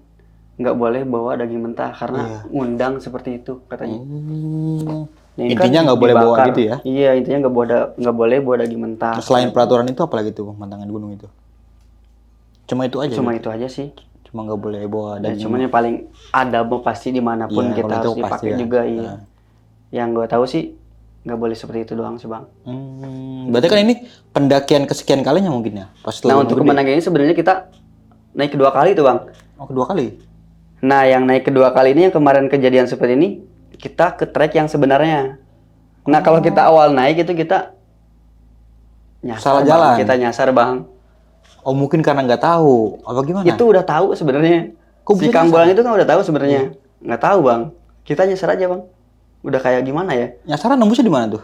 nggak boleh bawa daging mentah karena ngundang seperti itu katanya. Nah, ini Intinya kan nggak boleh bawa dibakar. gitu ya? Iya, intinya nggak boleh bawa daging mentah. Selain peraturan itu apalagi tuh bang, pantangan gunung itu? Cuma itu aja. Cuma berarti? itu aja sih. Cuma nggak boleh bawa Dan daging. cuman yang paling ada mau pasti dimanapun Iya, kita kalau harus itu pasti dipakai ya. juga. Iya. Nah. Yang gue tahu sih nggak boleh seperti itu doang sih bang. Berarti kan ini pendakian kesekian kalinya mungkin ya? Pas Nah lu untuk gede. kemenangan ini sebenarnya kita naik kedua kali tuh bang. Oh kedua kali? Nah yang naik kedua kali ini, yang kemarin kejadian seperti ini, kita ke trek yang sebenarnya. Nah kalau kita awal naik itu kita nyasar Salah bang. jalan. Kita nyasar bang. Oh mungkin karena nggak tahu. Apa gimana? Itu udah tahu sebenarnya. Kok Si bisa Kang nyasar? Bolang itu kan udah tahu sebenarnya. Nggak tahu bang. Kita nyasar aja bang. Udah kayak gimana ya? Nyasaran nembusnya di mana tuh?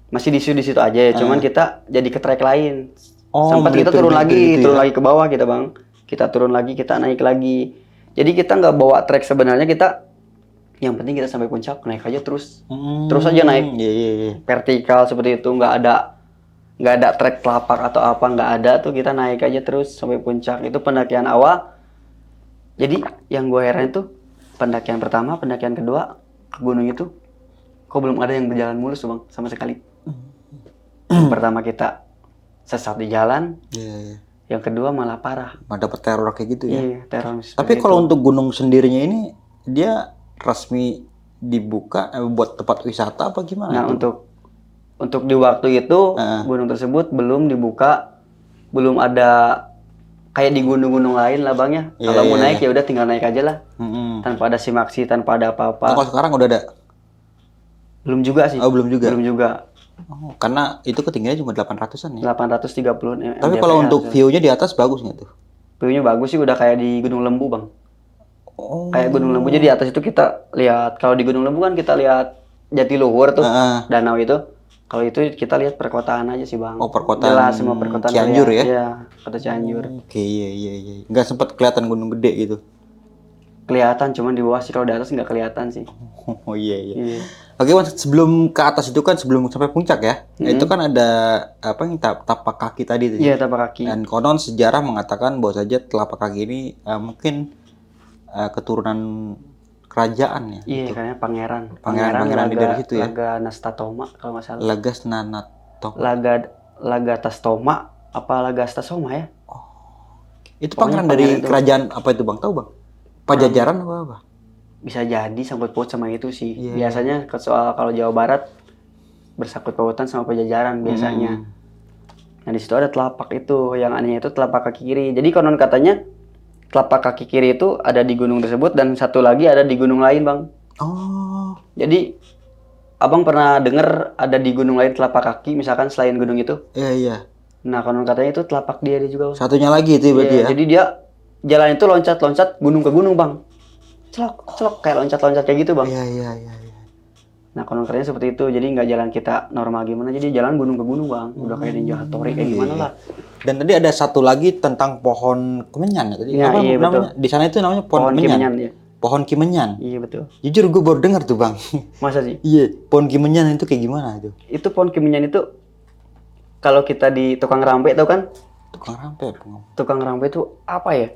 Masih di situ aja ya. Cuman kita jadi ke trek lain. Oh, Sempat kita gitu, turun gitu, lagi, gitu ya. turun lagi ke bawah kita bang. Kita turun lagi, kita naik lagi. Jadi kita nggak bawa trek sebenarnya, kita yang penting kita sampai puncak, naik aja terus. Terus aja naik. Iya. Vertikal seperti itu, nggak ada trek telapak atau apa, nggak ada tuh, kita naik aja terus sampai puncak. Itu pendakian awal. Jadi yang gue heran itu pendakian pertama, pendakian kedua ke gunung itu kok belum ada yang berjalan mulus tuh bang sama sekali. Yang pertama kita sesat di jalan, Iya. yang kedua malah parah. Dapat teror kayak gitu ya. Iya, teror. Tapi kalau untuk gunung sendirinya ini dia resmi dibuka buat tempat wisata apa gimana? Nah, tuh? untuk di waktu itu gunung tersebut belum dibuka, belum ada kayak di gunung-gunung lain lah bang ya. Iya, Kalau mau iya, naik ya udah tinggal naik aja lah, tanpa ada simaksi, tanpa ada Nah, apa-apa. kalau sekarang udah ada? Belum juga sih. Oh, belum juga. Belum juga. Oh, karena itu ketinggiannya cuma 800-an ya. 830. Tapi kalau untuk view-nya di atas bagus nggak tuh? view-nya bagus sih, udah kayak di Gunung Lembu bang. Kayak Gunung Lembu. Jadi di atas itu kita lihat, kalau di Gunung Lembu kan kita lihat Jatiluhur tuh, danau itu. Kalau itu kita lihat perkotaan aja sih bang. Oh, perkotaan Jelas semua perkotaan Cianjur terlihat. ya? Iya, kota Cianjur. Oke, iya. Nggak sempat kelihatan gunung gede gitu. Kelihatan, cuman di bawah sih, kalau di atas nggak kelihatan sih. Oh iya. Iya. Oke, Mas, sebelum ke atas itu kan sebelum sampai puncak ya, itu kan ada apa yang tapak kaki tadi tuh. Iya, tapak kaki. Dan konon sejarah mengatakan bahwa saja telapak kaki ini mungkin keturunan kerajaan ya. Iya, kayaknya pangeran. Pangeran dari situ ya. Laga Nastatoma kalau nggak salah. Lagas Nanato. Laga Tastoma apa Laga Stasoma ya? Itu Pokoknya pangeran dari pangeran itu. kerajaan apa itu Bang? Tahu Bang? Pajajaran apa? Bisa jadi sangkut paut sama itu sih. Iya. Biasanya soal kalau Jawa Barat bersangkut pautan sama Pajajaran biasanya. Nah di situ ada telapak itu, yang anehnya itu telapak kaki kiri. Jadi konon katanya telapak kaki kiri itu ada di gunung tersebut dan satu lagi ada di gunung lain bang. Oh. Jadi abang pernah dengar ada di gunung lain telapak kaki misalkan selain gunung itu? Iya. Nah konon katanya itu telapak dia juga. Bang. Satunya lagi itu berarti Iya, ya. jadi dia jalan itu loncat-loncat gunung ke gunung bang. Celok kayak loncat-loncat kayak gitu bang. Iya. Nah konon katanya seperti itu, jadi nggak jalan kita normal gimana, jadi jalan gunung ke gunung bang. Udah kayak Ninja Hattori kayak gimana lah. Dan tadi ada satu lagi tentang pohon kemenyan ya tadi. Ya, Apa iya, namanya? Di sana itu namanya pohon kemenyan. Kemenyan ya. Pohon kemenyan. Iya betul. Jujur gue baru dengar tuh Bang. Masa sih? Iya, pohon kemenyan itu kayak gimana itu? Itu pohon kemenyan itu kalau kita di tukang rampe tau kan? Tukang rampe. Tukang rampe itu apa ya?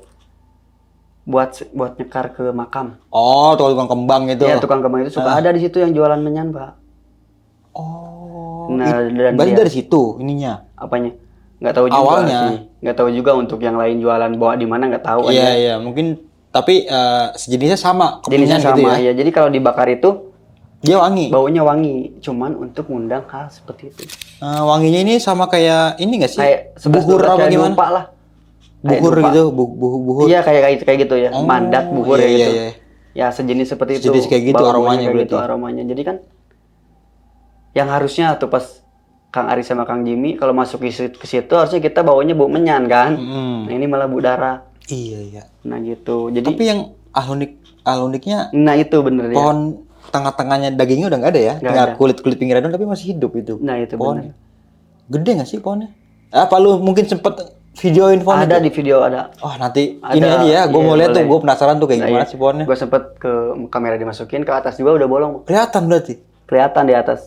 Buat nyekar ke makam. Oh, tukang kembang itu. Iya, tukang kembang itu suka ada di situ yang jualan menyan, Pak. Oh. Nah, dan berarti dia dari situ ininya. apanya? Nggak tahu juga Awalnya. sih. Nggak tahu juga untuk yang lain jualan bawa di mana nggak tahu Iya, aja. iya, mungkin tapi sejenisnya sama, Jenisnya kemenyan sama gitu ya. ya. Jadi kalau dibakar itu Dia wangi. baunya wangi, cuman untuk ngundang hal seperti itu. Wanginya ini sama kayak ini nggak sih? Kayak Buhur apa gimana? Dupa lah. Kayak Buhur dupa. gitu, buhur. Iya kayak gitu ya. Oh, Mandat buhur iya, ya gitu. iya. Ya sejenis seperti itu. Sejenis kayak gitu Bau-baunya aromanya kayak berarti. gitu aromanya. Jadi kan yang harusnya tuh pas Kang Ari sama Kang Jimmy kalau masuk ke situ harusnya kita baunya bau menyan kan. Nah ini malah bau darah. Iya. Nah gitu. Jadi Tapi yang uniknya nah itu bener ya. pohon tengah-tengahnya dagingnya udah nggak ada ya, Nggak tinggal ada. kulit pinggiran doang tapi masih hidup itu. Nah itu pohonnya. bener. Gede nggak sih pohonnya? Apa lu mungkin sempet videoin pohon Ada itu? di video ada. Oh nanti Ada, ini aja ya, gue iya, mau lihat tuh, boleh. gue penasaran tuh kayak Nah, gimana iya. sih pohonnya. Gue sempet ke kamera dimasukin ke atas juga udah bolong. Kelihatan berarti. Kelihatan di atas.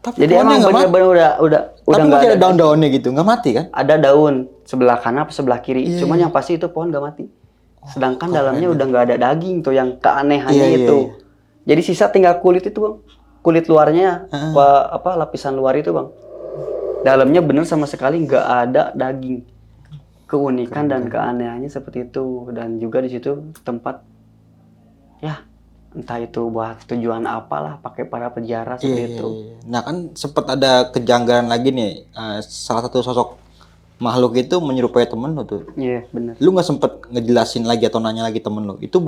Tapi Jadi pohonnya emang nggak mati. bener-bener udah Tapi nggak masih ada daun-daunnya gitu, nggak mati kan? Ada daun sebelah kanan apa sebelah kiri. Iya, Cuman yang pasti itu pohon nggak mati. Sedangkan dalamnya udah nggak ada daging tuh yang keanehannya Iya, itu. iya. Jadi sisa tinggal kulit itu bang. Kulit luarnya apa lapisan luar itu bang. Dalamnya bener sama sekali nggak ada daging. Keunikan dan keanehannya seperti itu. Dan juga di situ tempat ya entah itu buat tujuan apalah pakai para penjara seperti itu. Iya. Nah kan sempat ada kejanggalan lagi nih, salah satu sosok makhluk itu menyerupai temen lo tuh. Iya bener. Lu nggak sempet ngejelasin lagi atau nanya lagi temen lo? Itu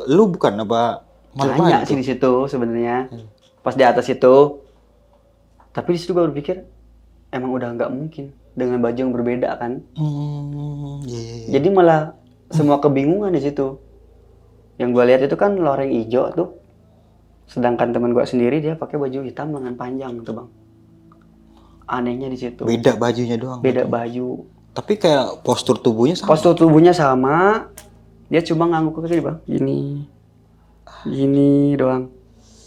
lu bukan apa makhluk Nanya lain sih tuh? di situ sebenarnya. Pas di atas itu. Tapi di situ gue berpikir emang udah nggak mungkin dengan baju yang berbeda kan. Iya. Jadi malah semua kebingungan di situ. Yang gue lihat itu kan loreng hijau tuh. Sedangkan teman gue sendiri dia pakai baju hitam lengan panjang tuh bang. Anehnya di situ. Beda bajunya doang. Beda gitu. baju. Tapi kayak postur tubuhnya sama. Postur tubuhnya sama. Dia cuma ngangguk ke sini bang. Gini doang.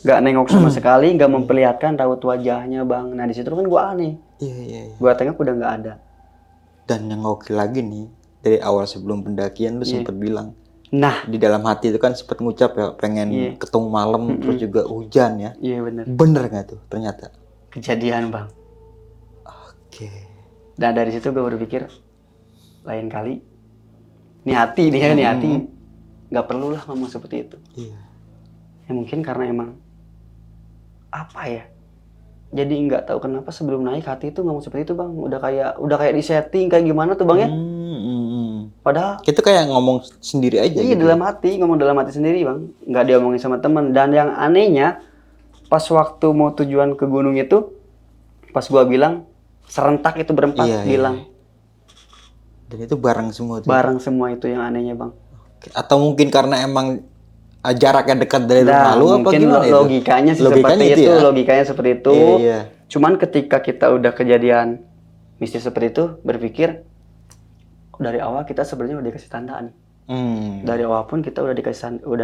Gak nengok sama sekali. Gak memperlihatkan raut wajahnya bang. Nah di situ kan gue aneh. Iya. Gue tengok udah nggak ada. Dan yang gokil lagi nih, dari awal sebelum pendakian lu sempet bilang, Nah di dalam hati itu kan sempet ngucap ya pengen ketemu malam terus juga hujan ya. iya bener. Bener nggak tuh ternyata? Kejadian bang. Oke. Dan dari situ gue berpikir lain kali nih hati nggak perlu lah ngomong seperti itu. Iya. Ya mungkin karena emang apa ya, jadi nggak tahu kenapa sebelum naik hati itu ngomong seperti itu bang. Udah kayak di setting kayak gimana tuh bang ya. Padahal Kita kayak ngomong sendiri aja iya gitu. dalam hati, ngomong dalam hati sendiri bang. Nggak diomongin sama teman. Dan yang anehnya pas waktu mau tujuan ke gunung itu, pas gua bilang serentak itu berempat Iya, bilang Dan itu bareng semua tuh. bareng semua itu yang anehnya bang. Atau mungkin karena emang jaraknya dekat dari rumah Nah, lu apa mungkin gimana itu? logikanya sih Logikanya seperti itu itu, ya? logikanya seperti itu. Iya, iya. Cuman ketika kita udah kejadian mistis seperti itu, berpikir dari awal kita sebenarnya udah dikasih tanda nih. Dari awal pun kita udah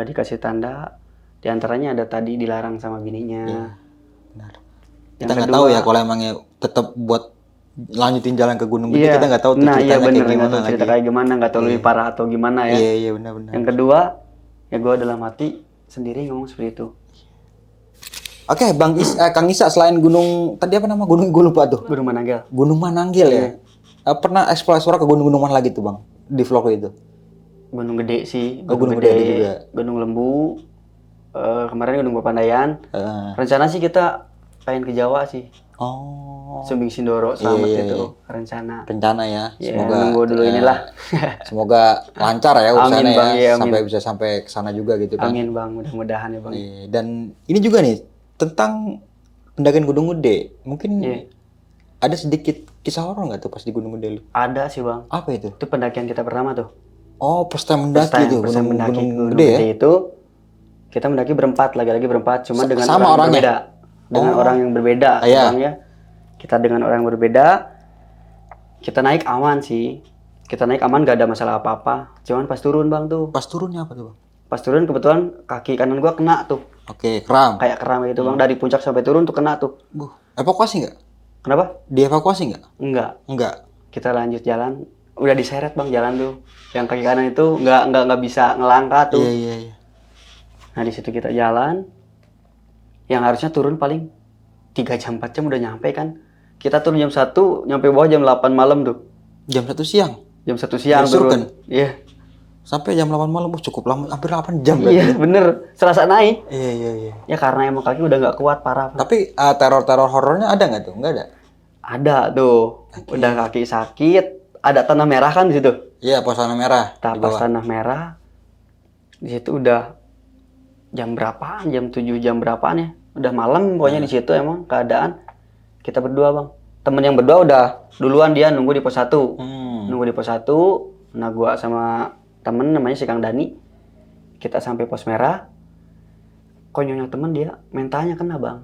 dikasih tanda. Di antaranya ada tadi dilarang sama bininya. Iya, benar. Yang Kita nggak kedua, tahu ya kalau emangnya tetap buat lanjutin jalan ke Gunung Gede, iya. kita nggak tahu tuh Nah, iya ceritanya bener, kayak nggak gimana tahu cerita lagi. kayak gimana, nggak tahu lebih parah atau gimana ya. Iya, iya, benar-benar. Yang kedua, ya gue dalam hati sendiri ngomong seperti itu. Oke, Kang Isa, selain gunung tadi apa nama gunung, gue lupa tuh. Gunung Mananggel. Gunung Mananggil ya. Pernah eksplorasi ke gunung-gunungan lagi tuh bang di vlog itu? Gunung Gede sih, Oh, Gunung Gede ada juga. Gunung Lembu, kemarin Gunung Papandayan. Rencana sih kita pengen ke Jawa sih, Oh, Sumbing Sindoro, selamat iya, itu iya. rencana. ya. Ya, Semoga nunggu dulu inilah. semoga lancar ya urusannya Amin, Bang, ya, iya, amin. sampai bisa sampai ke sana juga gitu kan. Amin bang, mudah-mudahan ya bang. Iya, dan ini juga nih tentang pendakian Gunung Gede. Mungkin Iya. ada sedikit kisah horor nggak tuh pas di Gunung Gede lu? Ada sih bang, Apa itu? itu pendakian kita pertama tuh. Oh, first time mendaki tuh First time mendaki Gunung Gunung Gede ya? Gede itu, kita mendaki berempat, lagi-lagi berempat, cuma dengan sama orang yang orangnya? berbeda. Dengan Oh. orang yang berbeda, Iya. orangnya. Kita dengan orang yang berbeda, kita naik aman sih. Kita naik aman, gak ada masalah apa-apa. Cuman pas turun bang tuh, Pas turunnya apa tuh bang? pas turun kebetulan kaki kanan gua kena tuh, Oke, kram. kayak keram gitu bang. Dari puncak sampai turun tuh kena tuh. Evakuasi nggak? Kenapa? Dievakuasi nggak? Enggak. Enggak. Kita lanjut jalan, udah diseret bang jalan tuh. Yang kaki kanan itu nggak bisa ngelangkah tuh. Iya, iya, iya. Nah di situ kita jalan, yang harusnya turun paling 3 jam 4 jam udah nyampe kan. Kita turun jam 1, nyampe bawah jam 8 malam tuh. Jam 1 siang. Jam 1 siang Dari Surken? turun. Iya. Sampai jam 8 malam, cukup lama, hampir 8 jam berarti. Iya bener, serasa naik. Iya, iya, iya. Ya karena emang kaki udah nggak kuat parah. Tapi teror-teror horornya ada nggak tuh? Nggak ada? Ada tuh, udah kaki sakit, ada tanah merah kan di situ. Iya, pos tanah merah. di Pas bawah. tanah merah, di situ udah jam berapaan? Jam 7 jam berapaan ya? Udah malam pokoknya di situ emang keadaan. Kita berdua bang, temen yang berdua udah duluan dia nunggu di pos 1. Nunggu di pos 1, nah gua sama temen namanya si Kang Dani, kita sampai pos merah. Konyolnya temen dia mentalnya kena bang,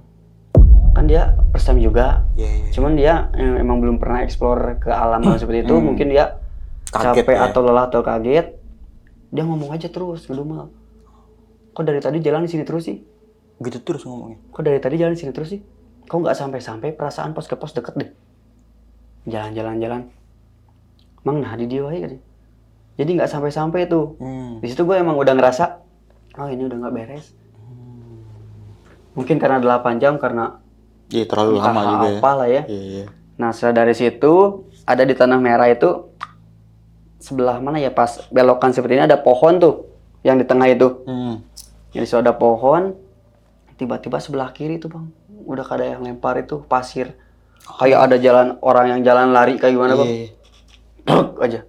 kan dia first time juga. Iya, iya. Cuman dia emang belum pernah explore ke alam seperti itu. Mungkin dia Kaget capek ya? atau lelah atau kaget. Dia ngomong aja terus dulu mal. Kok dari tadi jalan di sini terus sih? Gitu terus ngomongnya. Kok dari tadi jalan di sini terus sih? Kok nggak sampai-sampai, perasaan pos ke pos deket deh. Jalan. Emang nah di dia wae kan. Jadi nggak sampai-sampai tuh. Di situ gue emang udah ngerasa, oh ini udah nggak beres. Mungkin karena 8 jam karena Iya, terlalu lama juga ya. apa lah ya. Iya, iya. Nah setelah dari situ ada di tanah merah itu sebelah mana ya, pas belokan seperti ini ada pohon tuh yang di tengah itu. Jadi so ada pohon, tiba-tiba sebelah kiri tuh bang udah ada yang lempar itu pasir. Kayak ada jalan orang yang jalan lari kayak gimana bang? Iya. Bruk aja.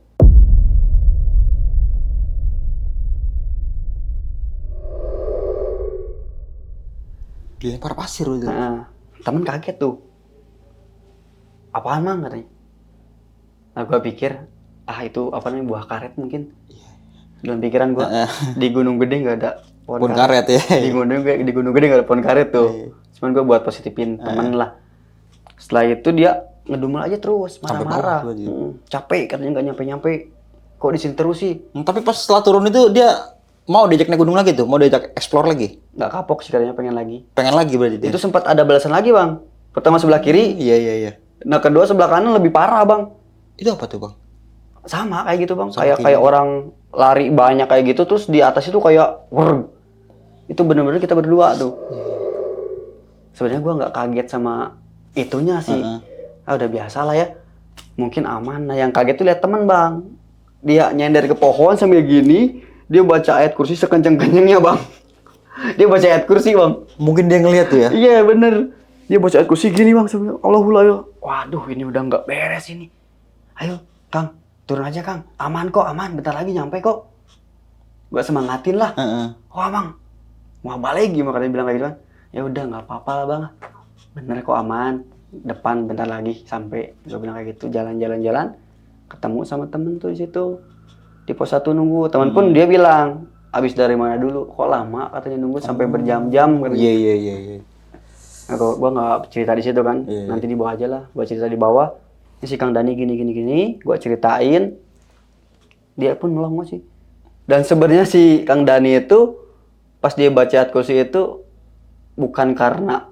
Dilempar pasir itu. Nah, temen kaget tuh. Apaan mang katanya? Nah gue pikir itu apa namanya buah karet mungkin. Dalam pikiran gue di Gunung Gede nggak ada Pohon karet ya. Di Gunung Gede nggak ada pohon karet tuh. Cuman gue buat positifin temen lah. Setelah itu dia ngedumel aja terus, Sampai marah-marah. bawah tuh aja. Capek katanya nggak nyampe-nyampe. Kok di sini terus sih? Tapi pas setelah turun itu dia mau diajak naik gunung lagi tuh, mau diajak explore lagi. Nggak kapok sih katanya, pengen lagi. Pengen lagi berarti dia. Itu sempat ada balasan lagi bang. Pertama sebelah kiri, Iya, iya, iya. nah kedua sebelah kanan lebih parah bang. Itu apa tuh bang? Sama kayak gitu bang. Sama Kayak orang lari banyak kayak gitu, terus di atas itu kayak wrr. Itu bener-bener kita berdua tuh. Sebenarnya gua nggak kaget sama itunya sih. Udah biasa lah ya. Mungkin aman. Nah yang kaget tuh lihat teman bang. Dia nyender ke pohon sambil gini. Dia baca ayat kursi sekenceng-kencengnya bang. Dia baca ayat kursi bang. Mungkin dia ngeliat tuh ya. Iya bener. Dia baca ayat kursi gini bang. Sambil Allahullah ya. Waduh ini udah nggak beres ini. Ayo Kang, turun aja Kang. Aman kok, aman. Bentar lagi nyampe kok. Gua semangatin lah. Oh bang, mau balik gimana katanya bilang kayak gitu kan. Ya udah nggak apa-apa lah bang. Bener kok aman. Depan bentar lagi sampai. Gua bilang kayak gitu. Jalan-jalan. Ketemu sama temen tuh di situ. Di pos 1 nunggu. Teman pun dia bilang, abis dari mana dulu? Kok lama katanya nunggu sampai berjam-jam katanya. Iya. Nah, gua nggak cerita di situ kan. Nanti di bawah aja lah. Gua cerita di bawah. Ini si Kang Dani gini. Gua ceritain. Dia pun melongo sih. Dan sebenarnya si Kang Dani itu pas dia baca ayat kursi itu bukan karena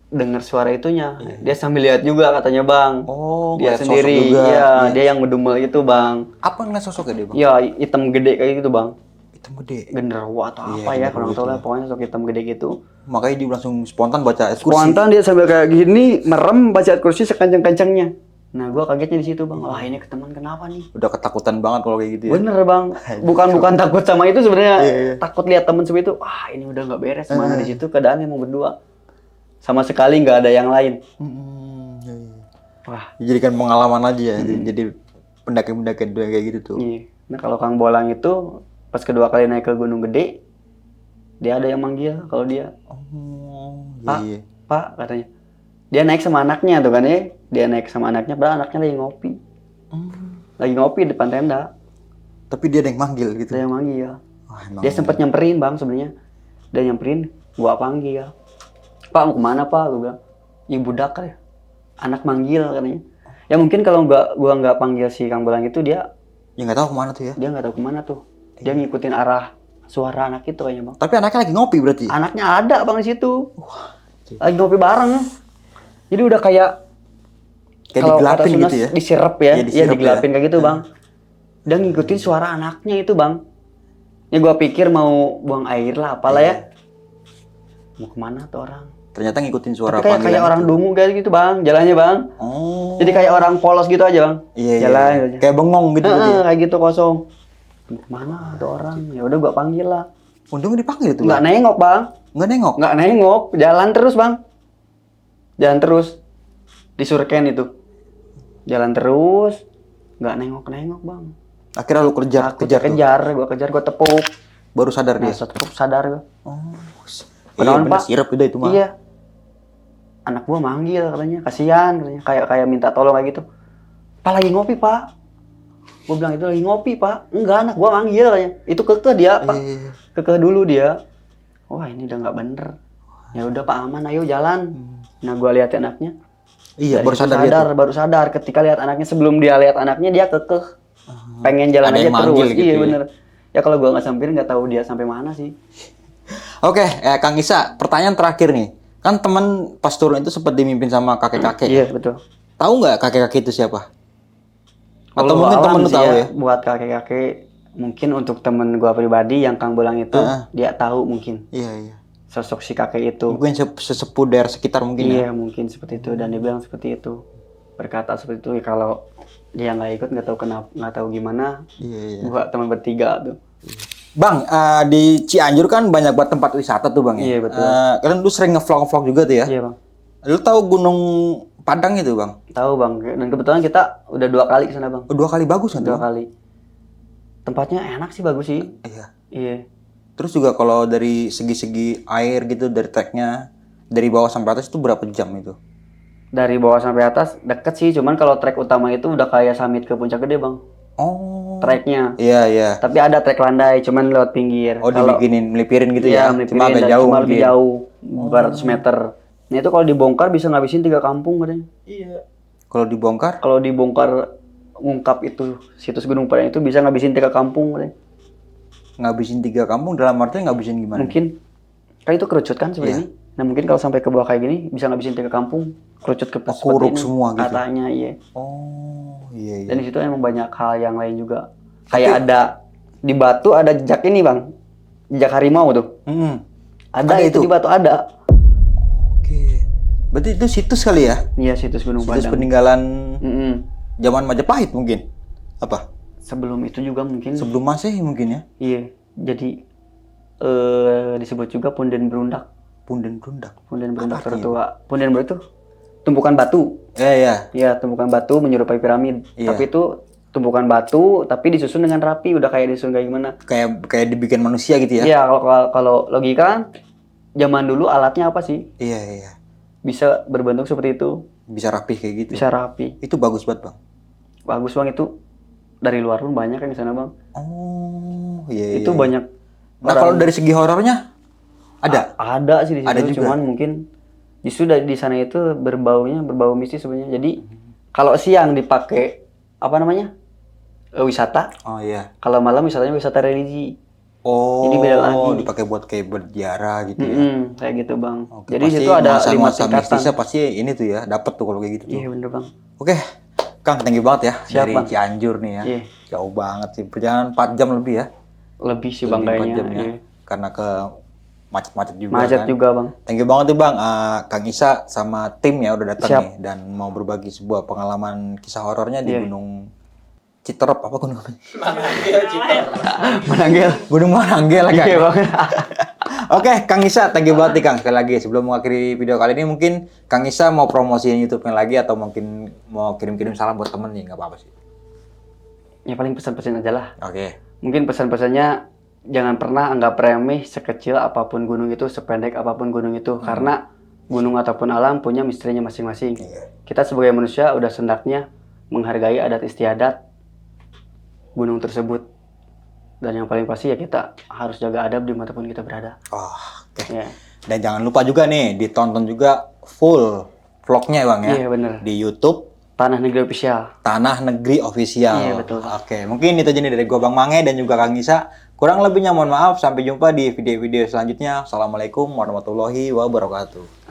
dengar suara itunya. Dia sambil lihat juga katanya, Bang. Oh, Dia ngeliat sendiri. sosok juga. Iya, dia yang ngedumel itu, Bang. Apa ngeliat sosoknya dia, Bang? Ya, hitam gede kayak gitu, Bang. Hitam gede. Genderuwo atau Iya, apa ya, kurang genderuwo tahu itu lah. ya. Pokoknya sosok hitam gede gitu. Makanya dia langsung spontan baca ayat kursi. Spontan dia sambil kayak gini, merem baca ayat kursi sekencang-kencangnya. Nah, gua kagetnya di situ, Bang. Wah, ini teman kenapa nih? Udah ketakutan banget kalau kayak gitu ya. Bener, Bang. Bukan takut sama itu sebenarnya. Iya. Takut lihat temen seperti itu. Wah, ini udah nggak beres. Mana di situ keadaannya mau berdua. Sama sekali nggak ada yang lain. Iya. Wah, Dijadikan pengalaman aja ya. Jadi pendaki-pendaki kayak gitu tuh. iya. Nah, kalau Kang Bolang itu pas kedua kali naik ke Gunung Gede, dia ada yang manggil kalau dia, Oh, Pak, iya. Pak katanya. Dia naik sama anaknya tuh kan ya. Dia naik sama anaknya, padahal anaknya lagi ngopi. Lagi ngopi di depan tenda. Tapi dia ada yang manggil gitu. Dia yang manggil. Wah, emang Dia sempat nyamperin, Bang, sebenarnya. Dia nyamperin, gua panggil. Pak, mau kemana, Pak? Gua bilang. Ya budak ya. Anak manggil katanya. Ya mungkin kalau gua nggak panggil si Kang Bolang itu dia ya nggak tahu kemana tuh ya. nggak tahu kemana tuh. Dia ngikutin arah suara anak itu kayaknya, Bang. Tapi anaknya lagi ngopi berarti. Anaknya ada, Bang, di situ. Lagi ngopi bareng. Jadi udah kayak kalau kata digelapin Sunas gitu ya. disirep ya. Iya, Iya, disirep digelapin ya. kayak gitu, Bang. Dia ngikutin suara anaknya itu, Bang. Ya gua pikir mau buang air lah apalah ya. Mau kemana tuh orang? Ternyata ngikutin suara Tapi kayak panggilan orang itu. dungu kayak gitu, Bang. Jalannya, Bang. Oh. Jadi kayak orang polos gitu aja, Bang. Iya, iya. Jalan aja. Kayak bengong gitu berarti. ya? Kayak gitu kosong. Mau kemana tuh orang? Ya udah gua panggil lah. Untungnya dipanggil tuh. Nggak Bang. nengok, Bang. Nggak nengok. Nggak nengok, jalan terus, Bang. Jalan terus. Di Surken itu. Jalan terus, nggak nengok-nengok, Bang. Akhirnya lu kejar Aku tuh. kejar, gua tepuk. Baru sadar Nah, dia. tepuk sadar gua. Oh. Kenapa, Iya, Pak? Sirap udah itu mah. Iya. Anak gua manggil katanya, kasihan katanya, kayak minta tolong kayak gitu. Pak lagi ngopi, Pak. Gua bilang itu lagi ngopi, Pak. Enggak, anak gua manggil katanya. Itu kekeh dia, Pak. Iya. Kekeh dulu dia. Wah, ini udah nggak bener. Ya udah, Pak, aman, ayo jalan. Nah, gua lihat anaknya. Iya, Dari baru situ sadar dia tuh. baru sadar ketika lihat anaknya. Sebelum dia lihat anaknya dia kekeh. Pengen jalan Ada aja yang terus. manggil gitu Iya, ya. bener. Ya kalau gua nggak samperin nggak tahu dia sampai mana sih. Oke, Kang Isa, pertanyaan terakhir nih. Kan temen pas turun itu sempat dimimpin sama kakek-kakek. Iya, betul. Tahu nggak kakek-kakek itu siapa? Atau Kalau mungkin alam temen lu sih tahu ya? Buat kakek-kakek, mungkin untuk temen gua pribadi yang Kang Bolang itu, dia tahu mungkin Iya. sosok si kakek itu. Mungkin sesepuh daerah sekitar mungkin ya. Iya, mungkin seperti itu. Dan dia bilang seperti itu. Berkata seperti itu. Ya, kalau dia nggak ikut, nggak tahu kenapa, nggak tahu gimana. Iya. Buat teman bertiga tuh. Bang, di Cianjur kan banyak banget tempat wisata tuh Bang ya. Iya, betul. Kalian lu sering ngevlog-vlog juga tuh ya? Iya, Bang. Lu tahu Gunung Padang itu Bang? Tahu, Bang. Dan kebetulan kita udah 2 kali ke sana, Bang. Oh, 2 kali bagus kan 2 tuh? kali. Tempatnya enak sih, bagus sih. Iya. Iya. Terus juga kalau dari segi-segi air gitu, dari treknya, dari bawah sampai atas itu berapa jam itu? Dari bawah sampai atas deket sih, cuman kalau trek utama itu udah kayak summit ke Puncak Gede, Bang. Oh. Treknya. Iya. Tapi ada trek landai, cuman lewat pinggir. Oh, dibikinin melipirin gitu Iya, ya? melipirin Cuma agak dan jauh cuma lebih mungkin. jauh, 400 meter. Nah itu kalau dibongkar bisa ngabisin 3 kampung katanya. Kalau dibongkar? Kalau dibongkar ngungkap itu situs Gunung Padang itu bisa ngabisin 3 kampung katanya. Ngabisin 3 kampung dalam artinya ngabisin gimana? Mungkin kan itu kerucut kan seperti Iya. ini. Nah mungkin kalau sampai ke bawah kayak gini bisa ngabisin 3 kampung, kerucut ke seperti kuruk ini, semua gitu. katanya, iya. Oh, iya. Dan di situ emang banyak hal yang lain juga. Kayak ada di batu ada jejak ini, Bang. Jejak harimau tuh. Ada itu di batu ada. Oke. Berarti itu situs kali ya? Iya, situs Gunung Situs Padang. peninggalan Mm-mm. zaman Majapahit mungkin? Apa? Sebelum itu juga mungkin. Sebelum Masehi mungkin ya? Iya, jadi disebut juga Punden Berundak. Punden Berundak. Punden Berundak Apa artinya? tertua. Punden Berundak itu tumpukan batu. Iya. Iya, tumpukan batu menyerupai piramid. Iya. Tapi itu tumpukan batu tapi disusun dengan rapi, udah kayak disusun kayak gimana. Kayak dibikin manusia gitu ya? Iya, kalau logika kan zaman dulu alatnya apa sih? Iya. Bisa berbentuk seperti itu, Bisa rapih kayak gitu. bisa rapi. Itu bagus banget, Bang. Bagus, Bang, itu dari luar pun banyak kan di sana bang. Oh, iya. Itu banyak. Nah, kalau dari segi horornya ada? Ada sih di situ. Ada juga? Cuman mungkin justru di sana itu berbau mistis sebenarnya. Jadi kalau siang dipakai apa namanya wisata, Oh iya. kalau malam wisatanya wisata religi. Oh, Jadi beda lagi. dipakai buat kayak berziarah gitu ya. Kayak gitu bang. Oke, Jadi pasti situ ada 5 nuansa-nuansa tingkatan. mistisnya pasti ini tuh ya, dapat tuh kalau kayak gitu tuh. Iya bener bang. Oke, Kang, thank you banget ya. Siap, dari Bang. Cianjur nih ya. Iya. Jauh banget sih, perjalanan 4 jam lebih ya. Lebih sih bang Lebih 4 kayaknya. jam ya. Iya. Karena ke macet-macet juga Macet kan. juga bang. Thank you banget tuh Bang, Kang Isa sama tim ya udah datang Siap. nih dan mau berbagi sebuah pengalaman kisah horornya di Iya. Gunung Citerep, apa gunung? Menanggil. Gunung Mananggel kan. Iya bang. Oke, Kang Isa, thank you banget nih Kang. Sekali lagi, sebelum mengakhiri video kali ini mungkin Kang Isa mau promosiin YouTube-nya lagi atau mungkin mau kirim-kirim salam buat temen nih, nggak apa-apa sih. Ya paling pesan-pesan aja lah. Oke. Mungkin pesan-pesannya jangan pernah anggap remeh sekecil apapun gunung itu, sependek apapun gunung itu. Karena gunung ataupun alam punya misterinya masing-masing. Iya. Kita sebagai manusia udah sendaknya menghargai adat istiadat gunung tersebut. Dan yang paling pasti ya kita harus jaga adab dimanapun kita berada. Oh, oke. Ya. Dan jangan lupa juga nih, ditonton juga full vlognya Bang ya. Iya bener. Di YouTube Tanah Negeri Official. Tanah Negeri Official. Iya, betul. Oke, mungkin itu aja nih dari gua Bang Mange dan juga Kang Isa. Kurang lebihnya mohon maaf. Sampai jumpa di video-video selanjutnya. Assalamualaikum warahmatullahi wabarakatuh.